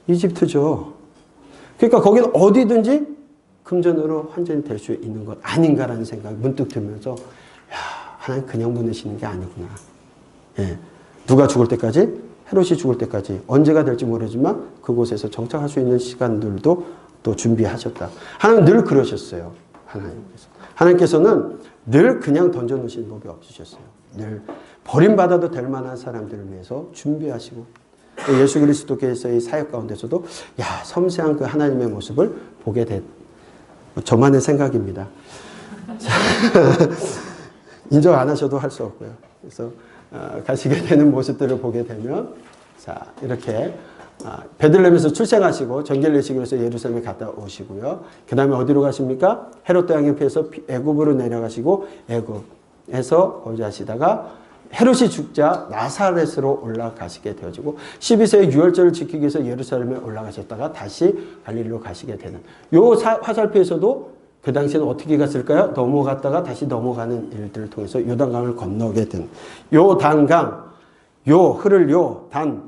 이집트죠. 그러니까 거기는 어디든지 금전으로 환전이 될 수 있는 것 아닌가라는 생각이 문득 들면서 하나님 그냥 보내시는 게 아니구나. 누가 죽을 때까지? 헤롯이 죽을 때까지 언제가 될지 모르지만 그곳에서 정착할 수 있는 시간들도 또 준비하셨다. 하나님 늘 그러셨어요. 하나님께서는 늘 그냥 던져놓으시는 법이 없으셨어요. 늘 버림받아도 될 만한 사람들을 위해서 준비하시고 예수 그리스도께서의 사역 가운데서도 섬세한 그 하나님의 모습을 보게 됐 저만의 생각입니다. 인정 안 하셔도 할 수 없고요. 그래서 가시게 되는 모습들을 보게 되면 이렇게 베들레헴에서 출생하시고 정결례식을 위해서 예루살렘에 갔다 오시고요. 그 다음에 어디로 가십니까? 헤롯 왕에 피해서 애굽으로 내려가시고 애굽에서 거주하시다가 헤롯이 죽자 나사렛으로 올라가시게 되어지고 12세에 유월절을 지키기 위해서 예루살렘에 올라가셨다가 다시 갈릴리로 가시게 되는 요 화살표에서도 그 당시에는 어떻게 갔을까요? 넘어갔다가 다시 넘어가는 일들을 통해서 요단강을 건너게 된 요 단강, 요 흐를 요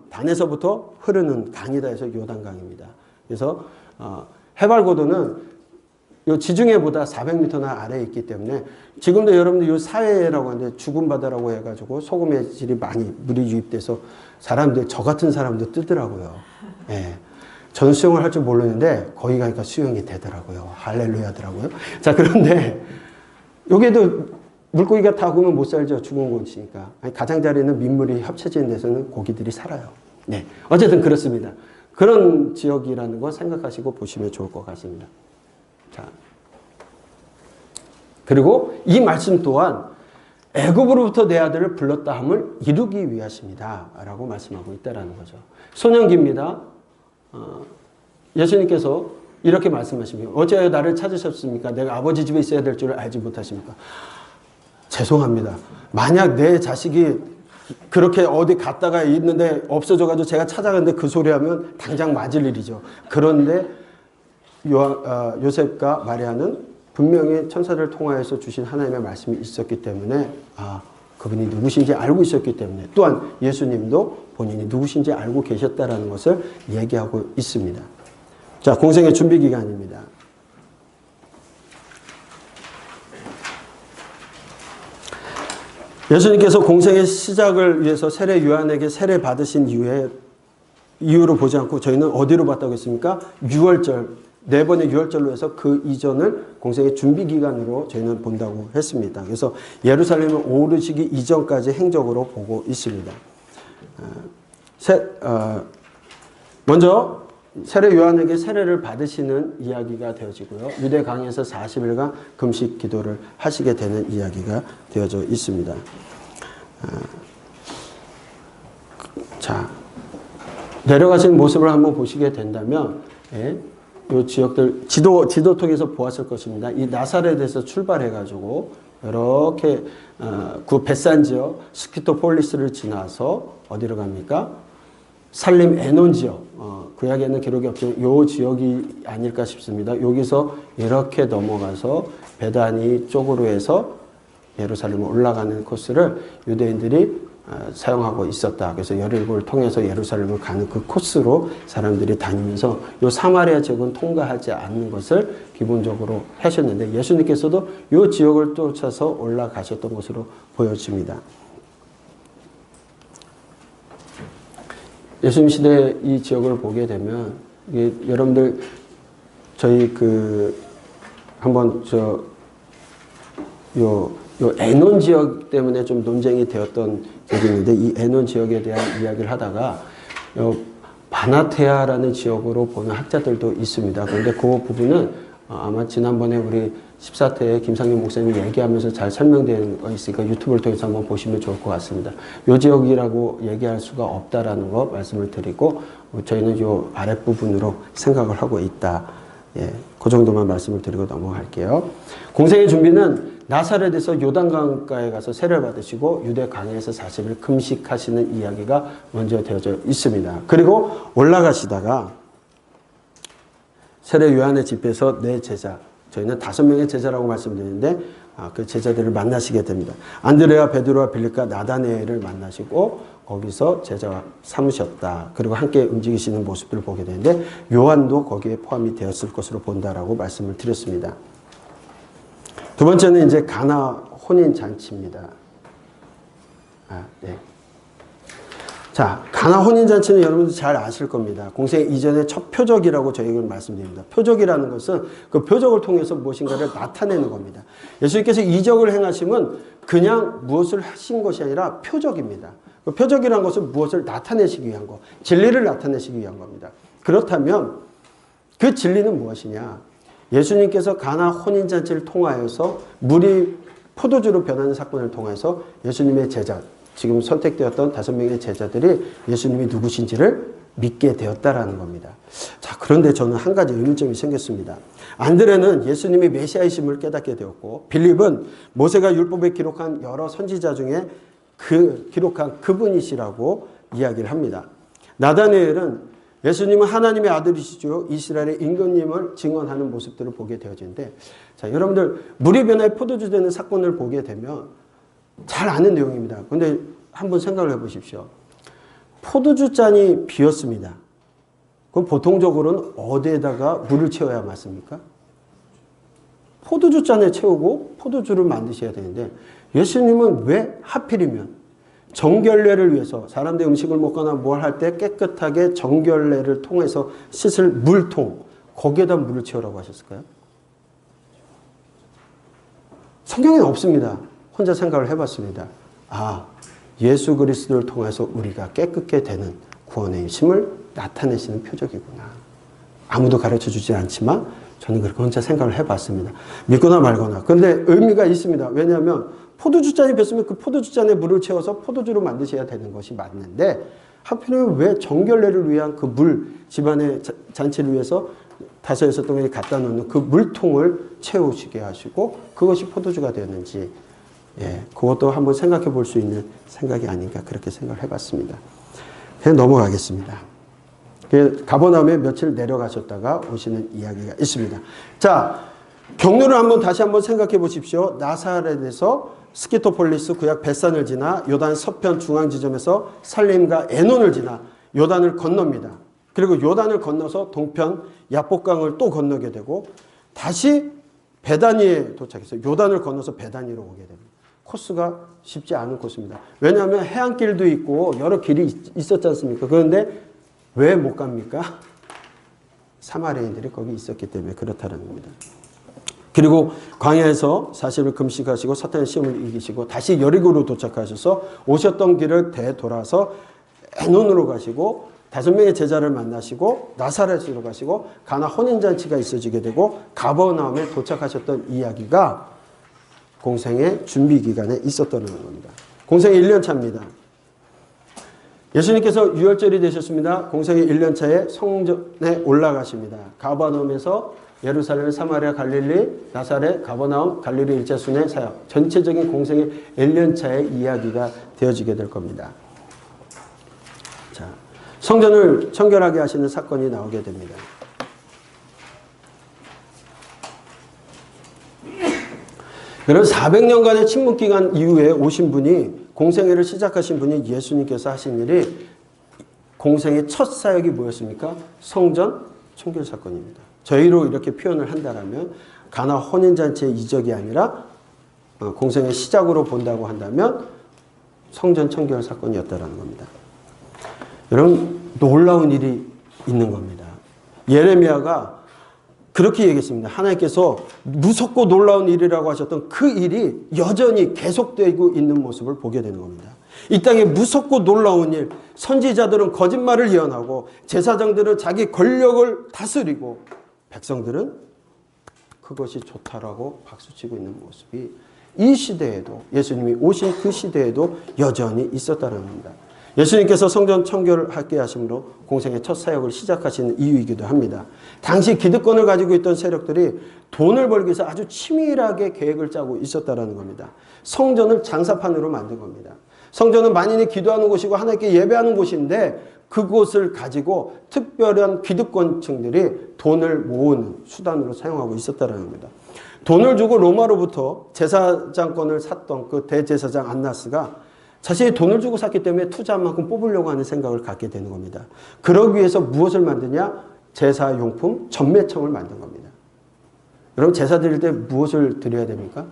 단에서부터 흐르는 강이다 해서 요단강입니다. 그래서 해발고도는 요 지중해보다 400m나 아래에 있기 때문에 지금도 여러분들 요 사해라고 하는데 죽은 바다라고 해가지고 소금의 질이 많이 물이 유입돼서 사람들 저 같은 사람도 뜨더라고요. 예. 저는 수영을 할 줄 모르는데 거기 가니까 수영이 되더라고요. 할렐루야더라고요. 자, 그런데 여기에도 물고기가 다 구면 못 살죠. 죽은 곳이니까. 가장자리는 민물이 합쳐지는 데서는 고기들이 살아요. 네. 어쨌든 그렇습니다. 그런 지역이라는 거 생각하시고 보시면 좋을 것 같습니다. 자, 그리고 이 말씀 또한 애굽으로부터 내 아들을 불렀다 함을 이루기 위하십니다. 라고 말씀하고 있다는 거죠. 소년기입니다. 예수님께서 이렇게 말씀하십니다. 어찌하여 나를 찾으셨습니까? 내가 아버지 집에 있어야 될 줄 알지 못하십니까? 죄송합니다. 만약 내 자식이 그렇게 어디 갔다가 있는데 없어져가지고 제가 찾아갔는데 그 소리 하면 당장 맞을 일이죠. 그런데 요셉과 마리아는 분명히 천사를 통하여서 주신 하나님의 말씀이 있었기 때문에 그분이 누구신지 알고 있었기 때문에 또한 예수님도 본인이 누구신지 알고 계셨다라는 것을 얘기하고 있습니다. 자, 공생의 준비 기간입니다. 예수님께서 공생의 시작을 위해서 세례 요한에게 세례 받으신 이유로 보지 않고 저희는 어디로 봤다고 했습니까? 6월절, 네 번의 6월절로 해서 그 이전을 공생의 준비 기간으로 저희는 본다고 했습니다. 그래서 예루살렘에 오르시기 이전까지 행적으로 보고 있습니다. 먼저 세례 요한에게 세례를 받으시는 이야기가 되어지고요. 유대 강에서 40일간 금식 기도를 하시게 되는 이야기가 되어져 있습니다. 자, 내려가신 모습을 한번 보시게 된다면 이 지역들 지도 통해서 보았을 것입니다. 이 나사렛에서 출발해가지고 이렇게 그 벳산 지역 스키토폴리스를 지나서 어디로 갑니까? 살림 에논 지역, 구약에는 기록이 없지만 이 지역이 아닐까 싶습니다. 여기서 이렇게 넘어가서 베다니 쪽으로 해서 예루살렘에 올라가는 코스를 유대인들이 사용하고 있었다. 그래서 17을 통해서 예루살렘을 가는 그 코스로 사람들이 다니면서 이 사마리아 지역은 통과하지 않는 것을 기본적으로 하셨는데 예수님께서도 이 지역을 쫓아서 올라가셨던 것으로 보여집니다. 예수님 시대 이 지역을 보게 되면 이게 여러분들 저희 한번 요 에논 지역 때문에 좀 논쟁이 되었던 적이 있는데 이 에논 지역에 대한 이야기를 하다가 바나테아라는 지역으로 보는 학자들도 있습니다. 그런데 그 부분은 아마 지난번에 우리 14태에 김상윤 목사님이 얘기하면서 잘 설명된 거 있으니까 유튜브를 통해서 한번 보시면 좋을 것 같습니다. 요 지역이라고 얘기할 수가 없다라는 거 말씀을 드리고 저희는 요 아랫부분으로 생각을 하고 있다. 예, 그 정도만 말씀을 드리고 넘어갈게요. 공생의 준비는 나사렛에서 요단강가에 가서 세례를 받으시고 유대 강에서 40일 금식하시는 이야기가 먼저 되어져 있습니다. 그리고 올라가시다가 세례 요한의 집에서 네 제자, 저희는 5명의 제자라고 말씀드리는데 그 제자들을 만나시게 됩니다. 안드레아, 베드로와 빌립과 나다네엘을 만나시고 거기서 제자 삼으셨다. 그리고 함께 움직이시는 모습들을 보게 되는데 요한도 거기에 포함이 되었을 것으로 본다라고 말씀을 드렸습니다. 두 번째는 이제 가나 혼인 잔치입니다. 네. 자, 가나 혼인 잔치는 여러분들 잘 아실 겁니다. 공생 이전의 첫 표적이라고 저희가 말씀드립니다. 표적이라는 것은 그 표적을 통해서 무엇인가를 나타내는 겁니다. 예수님께서 이적을 행하심은 그냥 무엇을 하신 것이 아니라 표적입니다. 그 표적이라는 것은 무엇을 나타내시기 위한 것, 진리를 나타내시기 위한 겁니다. 그렇다면 그 진리는 무엇이냐? 예수님께서 가나 혼인잔치를 통하여서 물이 포도주로 변하는 사건을 통해서 예수님의 제자, 지금 선택되었던 5명의 제자들이 예수님이 누구신지를 믿게 되었다라는 겁니다. 자, 그런데 저는 한 가지 의문점이 생겼습니다. 안드레는 예수님이 메시아이심을 깨닫게 되었고, 빌립은 모세가 율법에 기록한 여러 선지자 중에 기록한 그분이시라고 이야기를 합니다. 나다니엘은 예수님은 하나님의 아들이시죠. 이스라엘의 임금님을 증언하는 모습들을 보게 되어지는데, 자, 여러분들 물이 변화에 포도주 되는 사건을 보게 되면 잘 아는 내용입니다. 그런데 한번 생각을 해보십시오. 포도주 잔이 비었습니다. 그럼 보통적으로는 어디에다가 물을 채워야 맞습니까? 포도주 잔에 채우고 포도주를 만드셔야 되는데, 예수님은 왜 하필이면 정결례를 위해서 사람들이 음식을 먹거나 뭘 할 때 깨끗하게 정결례를 통해서 씻을 물통, 거기에다 물을 채우라고 하셨을까요? 성경에는 없습니다. 혼자 생각을 해봤습니다. 아, 예수 그리스도를 통해서 우리가 깨끗게 되는 구원의 힘을 나타내시는 표적이구나. 아무도 가르쳐주지 않지만 저는 그렇게 혼자 생각을 해봤습니다. 믿거나 말거나. 그런데 의미가 있습니다. 왜냐하면 포도주잔이 뱄으면 그 포도주잔에 물을 채워서 포도주로 만드셔야 되는 것이 맞는데, 하필이면 왜 정결례를 위한 그 물, 집안의 잔치를 위해서 5, 6동에 갖다 놓는 그 물통을 채우시게 하시고 그것이 포도주가 되었는지, 예, 그것도 한번 생각해 볼 수 있는 생각이 아닌가, 그렇게 생각을 해봤습니다. 그냥 넘어가겠습니다. 가버나움에 며칠 내려가셨다가 오시는 이야기가 있습니다. 자, 경로를 다시 한번 생각해 보십시오. 나사렛에서 스키토폴리스 구약 벳산을 지나 요단 서편 중앙 지점에서 살림과 에논을 지나 요단을 건넙니다. 그리고 요단을 건너서 동편 야복강을 또 건너게 되고 다시 베다니에 도착해서 요단을 건너서 베다니로 오게 됩니다. 코스가 쉽지 않은 코스입니다. 왜냐하면 해안길도 있고 여러 길이 있었지 않습니까? 그런데 왜 못 갑니까? 사마리아인들이 거기 있었기 때문에 그렇다는 겁니다. 그리고 광야에서 40일 금식하시고 사탄의 시험을 이기시고 다시 여리고로 도착하셔서 오셨던 길을 되돌아서 에논으로 가시고 5명의 제자를 만나시고 나사렛으로 가시고 가나 혼인잔치가 있어지게 되고 가버나움에 도착하셨던 이야기가 공생의 준비 기간에 있었다는 겁니다. 공생의 1년 차입니다. 예수님께서 유월절이 되셨습니다. 공생의 1년 차에 성전에 올라가십니다. 가버나움에서 예루살렘, 사마리아, 갈릴리, 나사렛, 가버나움, 갈릴리 일제순회 사역, 전체적인 공생의 1년 차의 이야기가 되어지게 될 겁니다. 자, 성전을 청결하게 하시는 사건이 나오게 됩니다. 그럼 400년간의 침묵기간 이후에 오신 분이, 공생애를 시작하신 분이 예수님께서 하신 일이 공생의 첫 사역이 뭐였습니까? 성전 청결 사건입니다. 저희로 이렇게 표현을 한다면 가나 혼인잔치의 이적이 아니라 공생의 시작으로 본다고 한다면 성전 청결 사건이었다는 겁니다. 여러분, 놀라운 일이 있는 겁니다. 예레미야가 그렇게 얘기했습니다. 하나님께서 무섭고 놀라운 일이라고 하셨던 그 일이 여전히 계속되고 있는 모습을 보게 되는 겁니다. 이 땅에 무섭고 놀라운 일, 선지자들은 거짓말을 예언하고 제사장들은 자기 권력을 다스리고 백성들은 그것이 좋다라고 박수치고 있는 모습이 이 시대에도, 예수님이 오신 그 시대에도 여전히 있었다는 겁니다. 예수님께서 성전 청결을 하게 하심으로 공생의 첫 사역을 시작하시는 이유이기도 합니다. 당시 기득권을 가지고 있던 세력들이 돈을 벌기 위해서 아주 치밀하게 계획을 짜고 있었다는 겁니다. 성전을 장사판으로 만든 겁니다. 성전은 만인이 기도하는 곳이고 하나님께 예배하는 곳인데 그곳을 가지고 특별한 기득권층들이 돈을 모으는 수단으로 사용하고 있었다는 겁니다. 돈을 주고 로마로부터 제사장권을 샀던 그 대제사장 안나스가 자신이 돈을 주고 샀기 때문에 투자한 만큼 뽑으려고 하는 생각을 갖게 되는 겁니다. 그러기 위해서 무엇을 만드냐? 제사용품 전매청을 만든 겁니다. 여러분, 제사 드릴 때 무엇을 드려야 됩니까?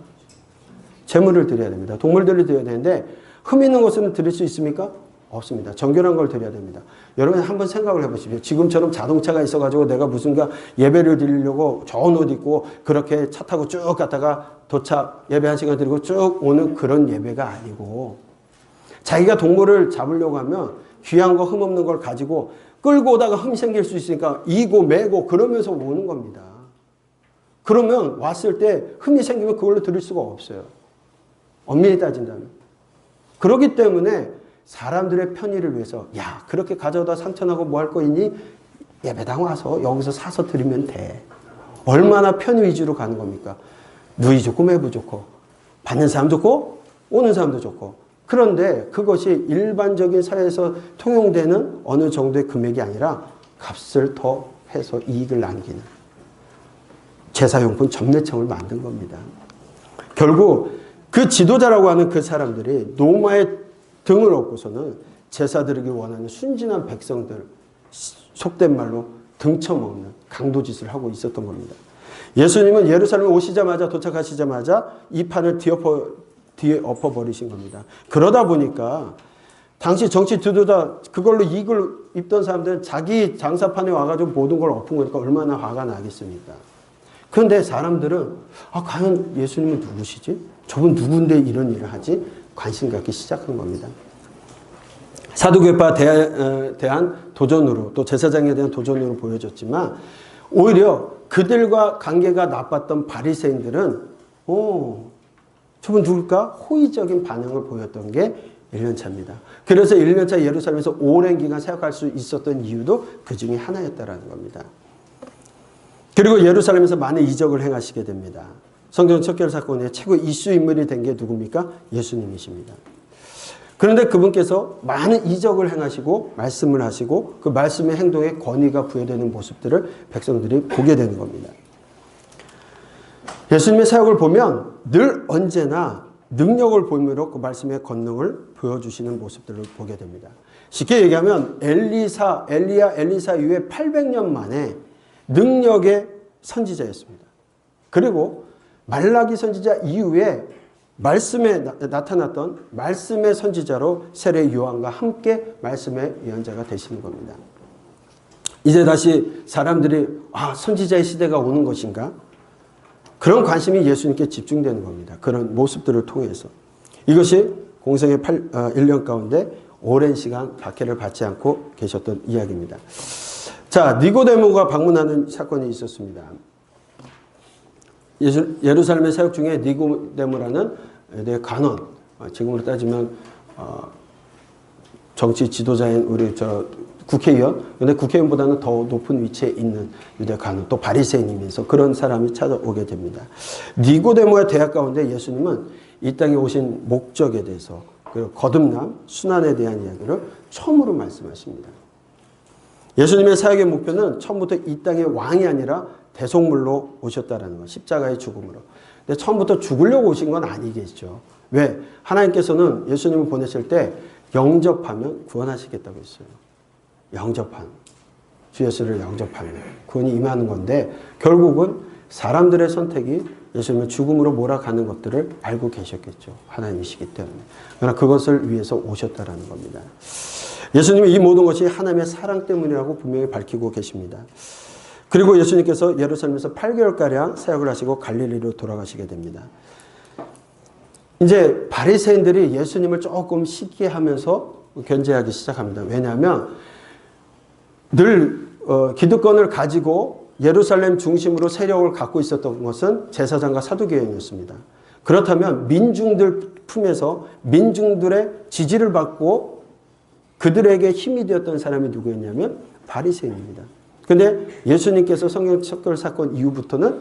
재물을 드려야 됩니다. 동물들을 드려야 되는데 흠 있는 것은 드릴 수 있습니까? 없습니다. 정결한 걸 드려야 됩니다. 여러분 한번 생각을 해보십시오. 지금처럼 자동차가 있어가지고 내가 무슨가 예배를 드리려고 좋은 옷 입고 그렇게 차 타고 쭉 갔다가 도착 예배 1시간 드리고 쭉 오는 그런 예배가 아니고, 자기가 동물을 잡으려고 하면 귀한 거 흠 없는 걸 가지고 끌고 오다가 흠이 생길 수 있으니까 이고 매고 그러면서 오는 겁니다. 그러면 왔을 때 흠이 생기면 그걸로 드릴 수가 없어요. 엄밀히 따진다면. 그렇기 때문에 사람들의 편의를 위해서 야 그렇게 가져다 상처나고 뭐 할 거 있니? 예배당 와서 여기서 사서 드리면 돼. 얼마나 편의 위주로 가는 겁니까? 누이 좋고 매부 좋고 받는 사람 좋고 오는 사람도 좋고. 그런데 그것이 일반적인 사회에서 통용되는 어느 정도의 금액이 아니라 값을 더 해서 이익을 남기는 제사용품 전매청을 만든 겁니다. 결국 그 지도자라고 하는 그 사람들이 로마의 등을 얻고서는 제사 드리기 원하는 순진한 백성들, 속된 말로 등쳐먹는 강도짓을 하고 있었던 겁니다. 예수님은 예루살렘에 오시자마자 도착하시자마자 이 판을 뒤에 엎어버리신 겁니다. 그러다 보니까 당시 정치 지도자 그걸로 이익을 입던 사람들은 자기 장사판에 와가지고 모든 걸 엎은 거니까 얼마나 화가 나겠습니까? 그런데 사람들은 과연 예수님은 누구시지? 저분 누군데 이런 일을 하지? 관심 갖기 시작한 겁니다. 사두개파에 대한 도전으로 또 제사장에 대한 도전으로 보여졌지만 오히려 그들과 관계가 나빴던 바리새인들은 저분 누굴까? 호의적인 반응을 보였던 게 1년차입니다. 그래서 1년차 예루살렘에서 오랜 기간 생각할 수 있었던 이유도 그 중에 하나였다는 겁니다. 그리고 예루살렘에서 많은 이적을 행하시게 됩니다. 성경 척결 사건의 최고 이슈 인물이 된 게 누굽니까? 예수님이십니다. 그런데 그분께서 많은 이적을 행하시고 말씀을 하시고 그 말씀의 행동에 권위가 부여되는 모습들을 백성들이 보게 되는 겁니다. 예수님의 사역을 보면 늘 언제나 능력을 보임으로 그 말씀의 권능을 보여주시는 모습들을 보게 됩니다. 쉽게 얘기하면 엘리야, 엘리사 이후에 800년 만에 능력의 선지자였습니다. 그리고 말라기 선지자 이후에 말씀에 나타났던 말씀의 선지자로 세례 요한과 함께 말씀의 예언자가 되시는 겁니다. 이제 다시 사람들이 선지자의 시대가 오는 것인가? 그런 관심이 예수님께 집중되는 겁니다. 그런 모습들을 통해서. 이것이 공생의 1년 가운데 오랜 시간 박해를 받지 않고 계셨던 이야기입니다. 자, 니고데모가 방문하는 사건이 있었습니다. 예루살렘의 사역 중에 니고데모라는 간원, 지금으로 따지면 정치 지도자인 우리 국회의원, 근데 국회의원보다는 더 높은 위치에 있는 유대 간원, 또 바리새인이면서 그런 사람이 찾아오게 됩니다. 니고데모의 대학 가운데 예수님은 이 땅에 오신 목적에 대해서 그리고 거듭남, 순환에 대한 이야기를 처음으로 말씀하십니다. 예수님의 사역의 목표는 처음부터 이 땅의 왕이 아니라 대속물로 오셨다는 것, 십자가의 죽음으로. 근데 처음부터 죽으려고 오신 건 아니겠죠. 왜? 하나님께서는 예수님을 보내실 때 영접하면 구원하시겠다고 했어요. 영접한. 주 예수를 영접하면 구원이 임하는 건데 결국은 사람들의 선택이 예수님을 죽음으로 몰아가는 것들을 알고 계셨겠죠. 하나님이시기 때문에. 그러나 그것을 위해서 오셨다는 겁니다. 예수님이 이 모든 것이 하나님의 사랑 때문이라고 분명히 밝히고 계십니다. 그리고 예수님께서 예루살렘에서 8개월가량 사역을 하시고 갈릴리로 돌아가시게 됩니다. 이제 바리새인들이 예수님을 조금 시기하면서 견제하기 시작합니다. 왜냐하면 늘 기득권을 가지고 예루살렘 중심으로 세력을 갖고 있었던 것은 제사장과 사두개인이었습니다. 그렇다면 민중들 품에서 민중들의 지지를 받고 그들에게 힘이 되었던 사람이 누구였냐면 바리새인입니다. 그런데 예수님께서 성령 척결 사건 이후부터는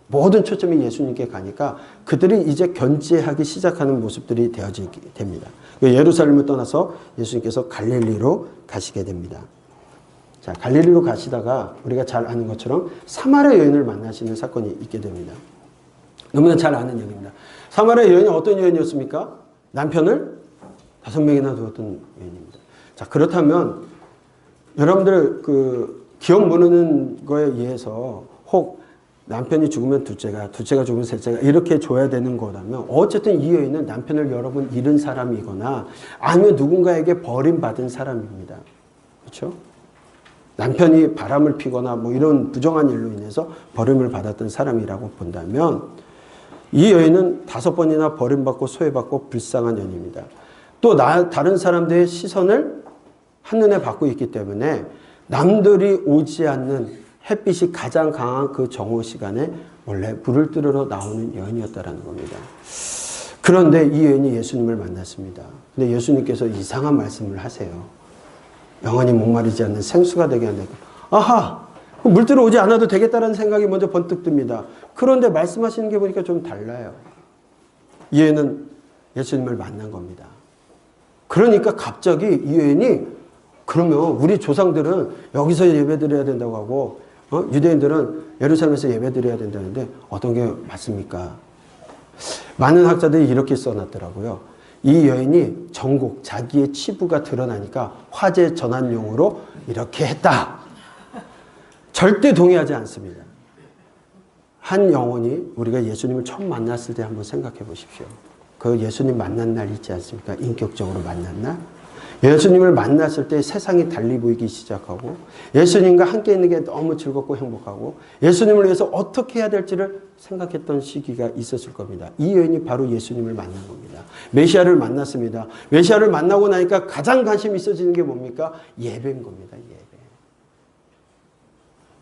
모든 초점이 예수님께 가니까 그들이 이제 견제하기 시작하는 모습들이 되어지게 됩니다. 예루살렘을 떠나서 예수님께서 갈릴리로 가시게 됩니다. 자, 갈릴리로 가시다가 우리가 잘 아는 것처럼 사마리아 여인을 만나시는 사건이 있게 됩니다. 너무나 잘 아는 얘기입니다. 사마리아 여인이 어떤 여인이었습니까? 남편을 5명이나 두었던 여인입니다. 자, 그렇다면 여러분들 기억 모르는 거에 의해서 혹 남편이 죽으면 둘째가 죽으면 셋째가 이렇게 줘야 되는 거라면 어쨌든 이 여인은 남편을 여러 번 잃은 사람이거나 아니면 누군가에게 버림받은 사람입니다. 그렇죠? 남편이 바람을 피거나 뭐 이런 부정한 일로 인해서 버림을 받았던 사람이라고 본다면 이 여인은 5번이나 버림받고 소외받고 불쌍한 여인입니다. 또 다른 사람들의 시선을 한눈에 받고 있기 때문에 남들이 오지 않는 햇빛이 가장 강한 그 정오 시간에 원래 불을 뜨르러 나오는 여인이었다는 겁니다. 그런데 이 여인이 예수님을 만났습니다. 근데 예수님께서 이상한 말씀을 하세요. 영원히 목마르지 않는 생수가 되게 한다고. 아하! 물 들어오지 않아도 되겠다는 생각이 먼저 번뜩 듭니다. 그런데 말씀하시는 게 보니까 좀 달라요. 이 여인은 예수님을 만난 겁니다. 그러니까 갑자기 이 여인이 그러면 우리 조상들은 여기서 예배드려야 된다고 하고 유대인들은 예루살렘에서 예배드려야 된다는데 어떤 게 맞습니까? 많은 학자들이 이렇게 써놨더라고요. 이 여인이 정곡, 자기의 치부가 드러나니까 화제 전환용으로 이렇게 했다. 절대 동의하지 않습니다. 한 영혼이 우리가 예수님을 처음 만났을 때 한번 생각해 보십시오. 그 예수님 만난 날 있지 않습니까? 인격적으로 만난 날. 예수님을 만났을 때 세상이 달리 보이기 시작하고 예수님과 함께 있는 게 너무 즐겁고 행복하고 예수님을 위해서 어떻게 해야 될지를 생각했던 시기가 있었을 겁니다. 이 여인이 바로 예수님을 만난 겁니다. 메시아를 만났습니다. 메시아를 만나고 나니까 가장 관심이 있어지는 게 뭡니까? 예배인 겁니다.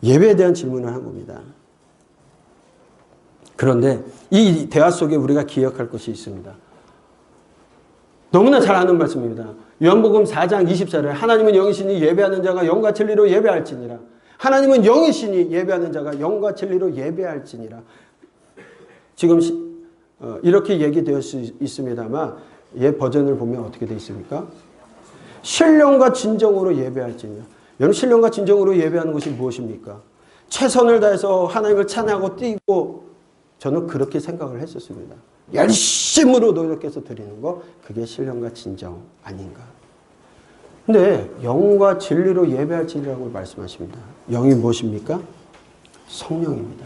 예배에 대한 질문을 한 겁니다. 그런데 이 대화 속에 우리가 기억할 것이 있습니다. 너무나 잘 아는 말씀입니다. 요한복음 4장 24절에 하나님은 영이시니 예배하는 자가 영과 진리로 예배할지니라. 하나님은 영이시니 예배하는 자가 영과 진리로 예배할지니라. 지금 이렇게 얘기되어 있습니다만 예 버전을 보면 어떻게 되어 있습니까? 신령과 진정으로 예배할지니라. 여러분 신령과 진정으로 예배하는 것이 무엇입니까? 최선을 다해서 하나님을 찬양하고 뛰고 저는 그렇게 생각을 했었습니다. 열심으로 노력해서 드리는 거 그게 신령과 진정 아닌가. 근데 영과 진리로 예배할지라고 말씀하십니다. 영이 무엇입니까? 성령입니다.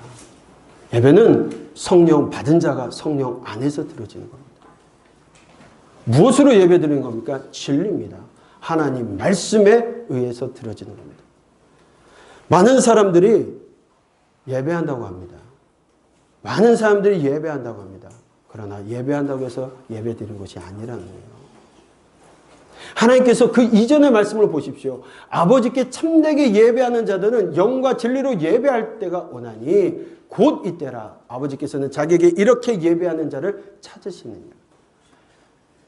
예배는 성령 받은 자가 성령 안에서 드려지는 겁니다. 무엇으로 예배드리는 겁니까? 진리입니다. 하나님 말씀에 의해서 드려지는 겁니다. 많은 사람들이 예배한다고 합니다. 많은 사람들이 예배한다고 합니다. 그러나 예배한다고 해서 예배드리는 것이 아니라는 거예요. 하나님께서 그 이전의 말씀을 보십시오. 아버지께 참되게 예배하는 자들은 영과 진리로 예배할 때가 오나니 곧 이때라. 아버지께서는 자기에게 이렇게 예배하는 자를 찾으시느니라.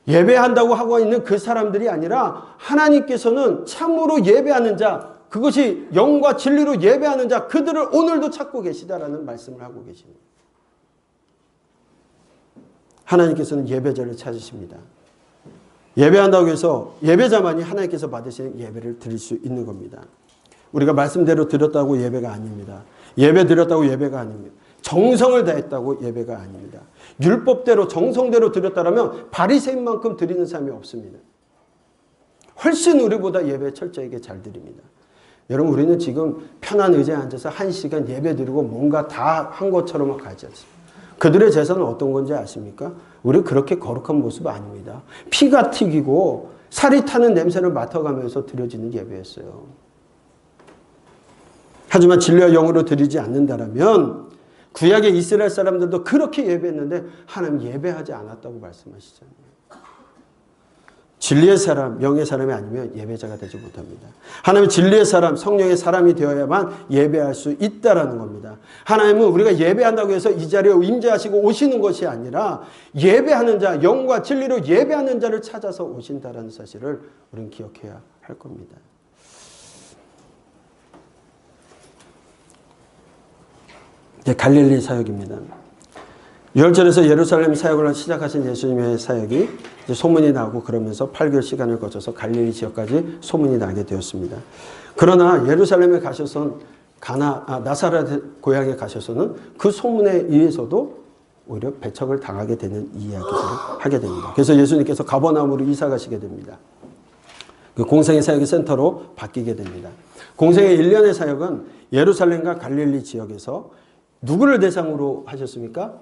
예배한다고 하고 있는 그 사람들이 아니라 하나님께서는 참으로 예배하는 자, 그것이 영과 진리로 예배하는 자, 그들을 오늘도 찾고 계시다라는 말씀을 하고 계십니다. 하나님께서는 예배자를 찾으십니다. 예배한다고 해서 예배자만이 하나님께서 받으시는 예배를 드릴 수 있는 겁니다. 우리가 말씀대로 드렸다고 예배가 아닙니다. 예배 드렸다고 예배가 아닙니다. 정성을 다했다고 예배가 아닙니다. 율법대로 정성대로 드렸다면 바리새인만큼 드리는 사람이 없습니다. 훨씬 우리보다 예배 철저하게 잘 드립니다. 여러분 우리는 지금 편한 의자에 앉아서 1시간 예배 드리고 뭔가 다 한 것처럼 가지 않습니다. 그들의 제사는 어떤 건지 아십니까? 우리 그렇게 거룩한 모습 아닙니다. 피가 튀기고 살이 타는 냄새를 맡아가면서 드려지는 예배였어요. 하지만 진리와 영으로 드리지 않는다면 구약의 이스라엘 사람들도 그렇게 예배했는데 하나님 예배하지 않았다고 말씀하시잖아요. 진리의 사람, 영의 사람이 아니면 예배자가 되지 못합니다. 하나님은 진리의 사람, 성령의 사람이 되어야만 예배할 수 있다라는 겁니다. 하나님은 우리가 예배한다고 해서 이 자리에 임재하시고 오시는 것이 아니라 예배하는 자, 영과 진리로 예배하는 자를 찾아서 오신다라는 사실을 우리는 기억해야 할 겁니다. 이제 갈릴리 사역입니다. 유월절에서 예루살렘 사역을 시작하신 예수님의 사역이 이제 소문이 나고 그러면서 8개월 시간을 거쳐서 갈릴리 지역까지 소문이 나게 되었습니다. 그러나 예루살렘에 가셔서 나사렛 고향에 가셔서는 그 소문에 의해서도 오히려 배척을 당하게 되는 이야기를 하게 됩니다. 그래서 예수님께서 가버나움으로 이사 가시게 됩니다. 그 공생의 사역의 센터로 바뀌게 됩니다. 공생의 1년의 사역은 예루살렘과 갈릴리 지역에서 누구를 대상으로 하셨습니까?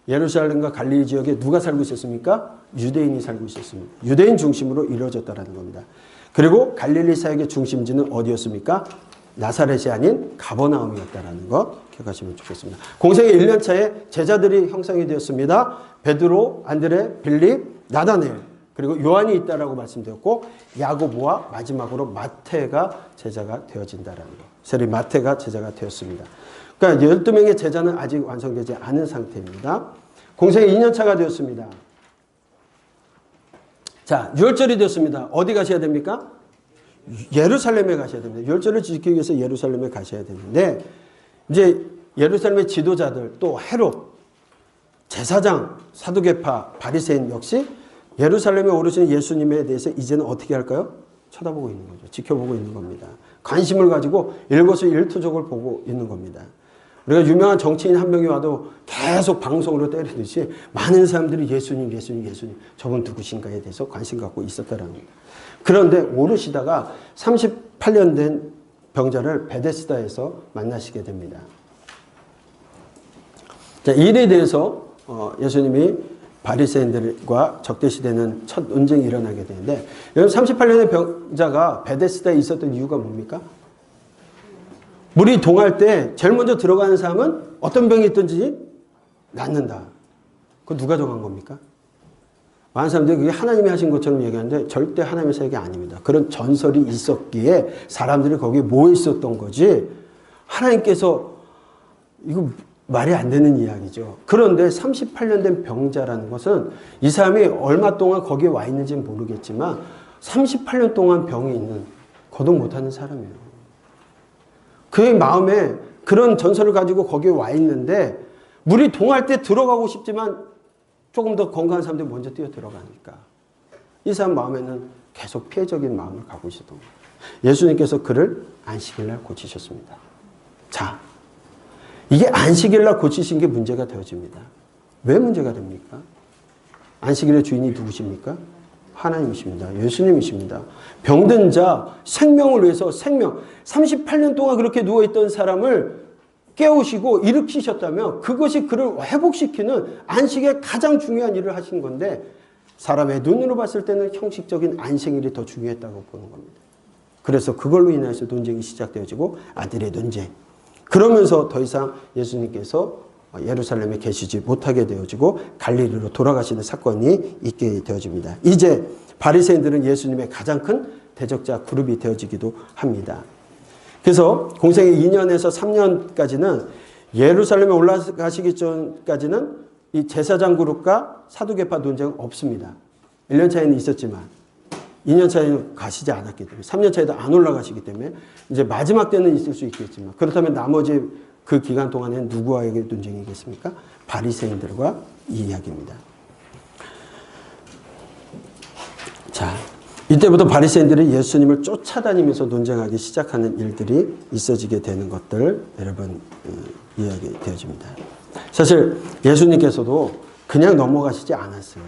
예루살렘과 갈릴리 지역에 누가 살고 있었습니까? 유대인이 살고 있었습니다. 유대인 중심으로 이루어졌다는 겁니다. 그리고 갈릴리 사역의 중심지는 어디였습니까? 나사렛이 아닌 가버나움이었다는 것 기억하시면 좋겠습니다. 공생의 1년 차에 제자들이 형성이 되었습니다. 베드로, 안드레, 빌립, 나다넬 그리고 요한이 있다라고 말씀드렸고 야고보와 마지막으로 마태가 제자가 되어진다라는 것. 세리 마태가 제자가 되었습니다. 그러니까 12명의 제자는 아직 완성되지 않은 상태입니다. 공생의 2년 차가 되었습니다. 자, 유월절이 됐습니다. 어디 가셔야 됩니까? 예루살렘에 가셔야 됩니다. 유월절을 지키기 위해서 예루살렘에 가셔야 되는데 이제 예루살렘의 지도자들 또 헤롯, 제사장, 사두개파, 바리새인 역시 예루살렘에 오르신 예수님에 대해서 이제는 어떻게 할까요? 쳐다보고 있는 거죠. 지켜보고 있는 겁니다. 관심을 가지고 일거수일투족을 보고 있는 겁니다. 우리가 유명한 정치인 한 명이 와도 계속 방송으로 때리듯이 많은 사람들이 예수님 저분 누구신가에 대해서 관심 갖고 있었다는 겁니다. 그런데 오르시다가 38년 된 병자를 베데스다에서 만나시게 됩니다. 자, 이 일에 대해서 예수님이 바리새인들과 적대시되는 첫 논쟁이 일어나게 되는데 여러분 38년의 병자가 베데스다에 있었던 이유가 뭡니까? 물이 동할 때 제일 먼저 들어가는 사람은 어떤 병이 있든지 낫는다. 그거 누가 정한 겁니까? 많은 사람들이 그게 하나님이 하신 것처럼 얘기하는데 절대 하나님의 사역이 아닙니다. 그런 전설이 있었기에 사람들이 거기에 모여 있었던 거지 하나님께서 이거 말이 안 되는 이야기죠. 그런데 38년 된 병자라는 것은 이 사람이 얼마 동안 거기에 와 있는지는 모르겠지만 38년 동안 병이 있는 거동 못하는 사람이에요. 그의 마음에 그런 전설을 가지고 거기에 와 있는데 물이 동할 때 들어가고 싶지만 조금 더 건강한 사람들이 먼저 뛰어 들어가니까 이 사람 마음에는 계속 피해적인 마음을 갖고 있었던 거예요. 예수님께서 그를 안식일날 고치셨습니다. 자, 이게 안식일날 고치신 게 문제가 되어집니다. 왜 문제가 됩니까? 안식일의 주인이 누구십니까? 하나님이십니다. 예수님이십니다. 병든 자, 생명을 위해서 생명, 38년 동안 그렇게 누워있던 사람을 깨우시고 일으키셨다면 그것이 그를 회복시키는 안식의 가장 중요한 일을 하신 건데 사람의 눈으로 봤을 때는 형식적인 안식일이 더 중요했다고 보는 겁니다. 그래서 그걸로 인해서 논쟁이 시작되어지고 아들의 논쟁. 그러면서 더 이상 예수님께서 예루살렘에 계시지 못하게 되어지고 갈릴리로 돌아가시는 사건이 있게 되어집니다. 이제 바리새인들은 예수님의 가장 큰 대적자 그룹이 되어지기도 합니다. 그래서 공생의 2년에서 3년까지는 예루살렘에 올라가시기 전까지는 이 제사장 그룹과 사두개파 논쟁은 없습니다. 1년 차이는 있었지만 2년 차이는 가시지 않았기 때문에 3년 차에도 안 올라가시기 때문에 이제 마지막 때는 있을 수 있겠지만 그렇다면 나머지 그 기간 동안에는 누구와의 논쟁이겠습니까? 바리새인들과 이 이야기입니다. 자, 이때부터 바리새인들이 예수님을 쫓아다니면서 논쟁하기 시작하는 일들이 있어지게 되는 것들 여러분 이야기 되어집니다. 사실 예수님께서도 그냥 넘어가시지 않았어요.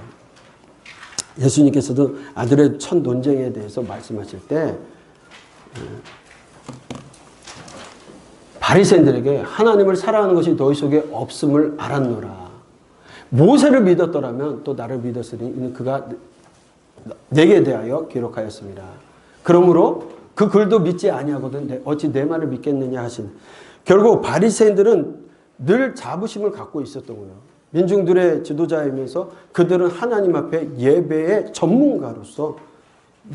예수님께서도 아들의 첫 논쟁에 대해서 말씀하실 때 바리새인들에게 하나님을 사랑하는 것이 너희 속에 없음을 알았노라. 모세를 믿었더라면 또 나를 믿었으니 그가 내게 대하여 기록하였습니다. 그러므로 그 글도 믿지 아니하거든 어찌 내 말을 믿겠느냐 하신. 결국 바리새인들은 늘 자부심을 갖고 있었던 거예요. 민중들의 지도자이면서 그들은 하나님 앞에 예배의 전문가로서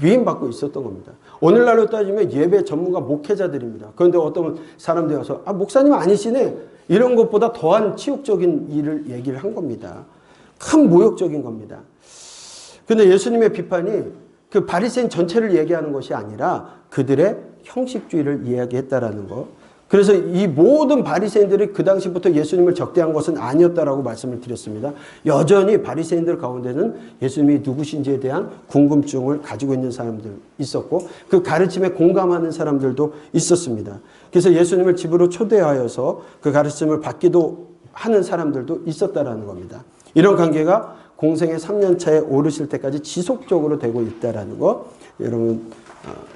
위임받고 있었던 겁니다. 오늘날로 따지면 예배 전문가 목회자들입니다. 그런데 어떤 사람들이 와서 목사님 아니시네 이런 것보다 더한 치욕적인 일을 얘기를 한 겁니다. 큰 모욕적인 겁니다. 그런데 예수님의 비판이 그 바리새인 전체를 얘기하는 것이 아니라 그들의 형식주의를 이야기했다라는 것. 그래서 이 모든 바리새인들이 그 당시부터 예수님을 적대한 것은 아니었다라고 말씀을 드렸습니다. 여전히 바리새인들 가운데는 예수님이 누구신지에 대한 궁금증을 가지고 있는 사람들 있었고 그 가르침에 공감하는 사람들도 있었습니다. 그래서 예수님을 집으로 초대하여서 그 가르침을 받기도 하는 사람들도 있었다라는 겁니다. 이런 관계가 공생의 3년 차에 오르실 때까지 지속적으로 되고 있다라는 거 여러분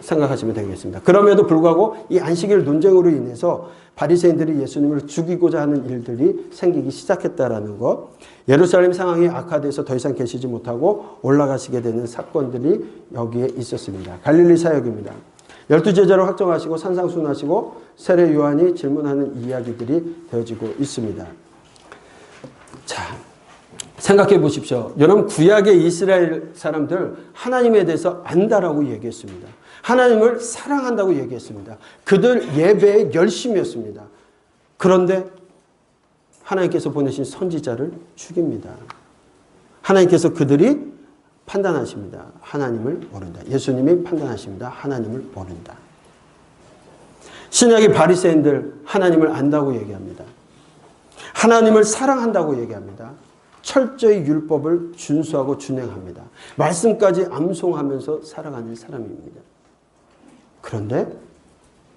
생각하시면 되겠습니다. 그럼에도 불구하고 이 안식일 논쟁으로 인해서 바리새인들이 예수님을 죽이고자 하는 일들이 생기기 시작했다라는 것, 예루살렘 상황이 악화돼서 더 이상 계시지 못하고 올라가시게 되는 사건들이 여기에 있었습니다. 갈릴리 사역입니다. 12제자로 확정하시고 산상순하시고 세례 요한이 질문하는 이야기들이 되어지고 있습니다. 자, 생각해 보십시오. 여러분 구약의 이스라엘 사람들 하나님에 대해서 안다라고 얘기했습니다. 하나님을 사랑한다고 얘기했습니다. 그들 예배에 열심이었습니다. 그런데 하나님께서 보내신 선지자를 죽입니다. 하나님께서 그들이 판단하십니다. 하나님을 모른다. 예수님이 판단하십니다. 하나님을 모른다. 신약의 바리새인들 하나님을 안다고 얘기합니다. 하나님을 사랑한다고 얘기합니다. 철저히 율법을 준수하고 준행합니다. 말씀까지 암송하면서 살아가는 사람입니다. 그런데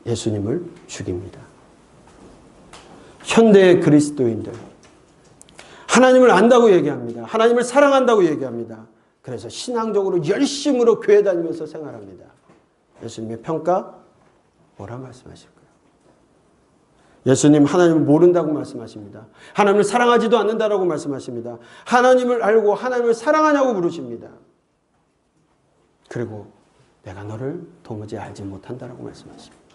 예수님을 죽입니다. 현대의 그리스도인들 하나님을 안다고 얘기합니다. 하나님을 사랑한다고 얘기합니다. 그래서 신앙적으로 열심으로 교회 다니면서 생활합니다. 예수님의 평가 뭐라 말씀하실까요? 예수님 하나님을 모른다고 말씀하십니다. 하나님을 사랑하지도 않는다라고 말씀하십니다. 하나님을 알고 하나님을 사랑하냐고 물으십니다. 그리고 내가 너를 도무지 알지 못한다라고 말씀하십니다.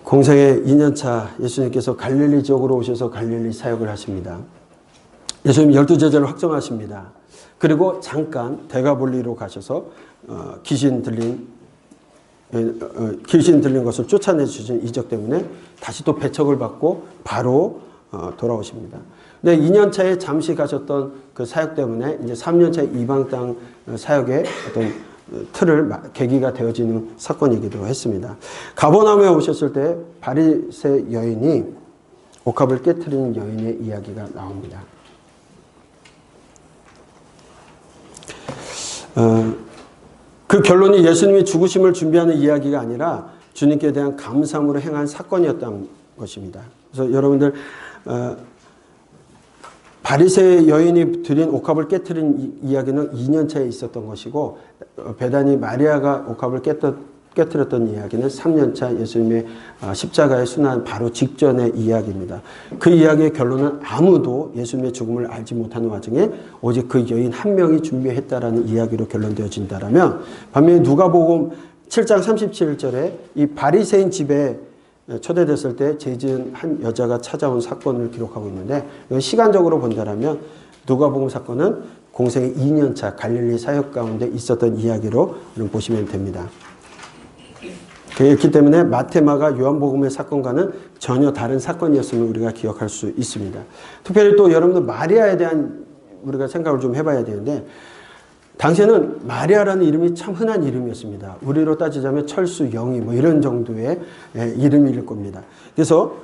공생의 2년차 예수님께서 갈릴리 지역으로 오셔서 갈릴리 사역을 하십니다. 예수님 12제자를 확정하십니다. 그리고 잠깐 데가볼리로 가셔서 귀신 들린 것을 쫓아내 주신 이적 때문에 다시 또 배척을 받고 바로 돌아오십니다. 근데 2년 차에 잠시 가셨던 그 사역 때문에 이제 3년 차에 이방 땅 사역의 어떤 틀을 계기가 되어지는 사건이기도 했습니다. 가버나움에 오셨을 때 바리새 여인이 옥합을 깨트리는 여인의 이야기가 나옵니다. 그 결론이 예수님이 죽으심을 준비하는 이야기가 아니라 주님께 대한 감사함으로 행한 사건이었던 것입니다. 그래서 여러분들 바리새 여인이 드린 옥합을 깨트린 이야기는 2년 차에 있었던 것이고 베다니 마리아가 옥합을 깨트렸던 이야기는 3년 차 예수님의 십자가의 순환 바로 직전의 이야기입니다. 그 이야기의 결론은 아무도 예수님의 죽음을 알지 못하는 와중에 오직 그 여인 한 명이 준비했다라는 이야기로 결론되어진다라면 반면에 누가복음 7장 37절에 이 바리새인 집에 초대됐을 때 죄 지은 한 여자가 찾아온 사건을 기록하고 있는데 시간적으로 본다라면 누가복음 사건은 공생의 2년차 갈릴리 사역 가운데 있었던 이야기로 보시면 됩니다. 그렇기 때문에 마테마가 요한복음의 사건과는 전혀 다른 사건이었음을 우리가 기억할 수 있습니다. 특별히 또 여러분들 마리아에 대한 우리가 생각을 좀 해봐야 되는데 당시에는 마리아라는 이름이 참 흔한 이름이었습니다. 우리로 따지자면 철수, 영희 뭐 이런 정도의 이름일 겁니다. 그래서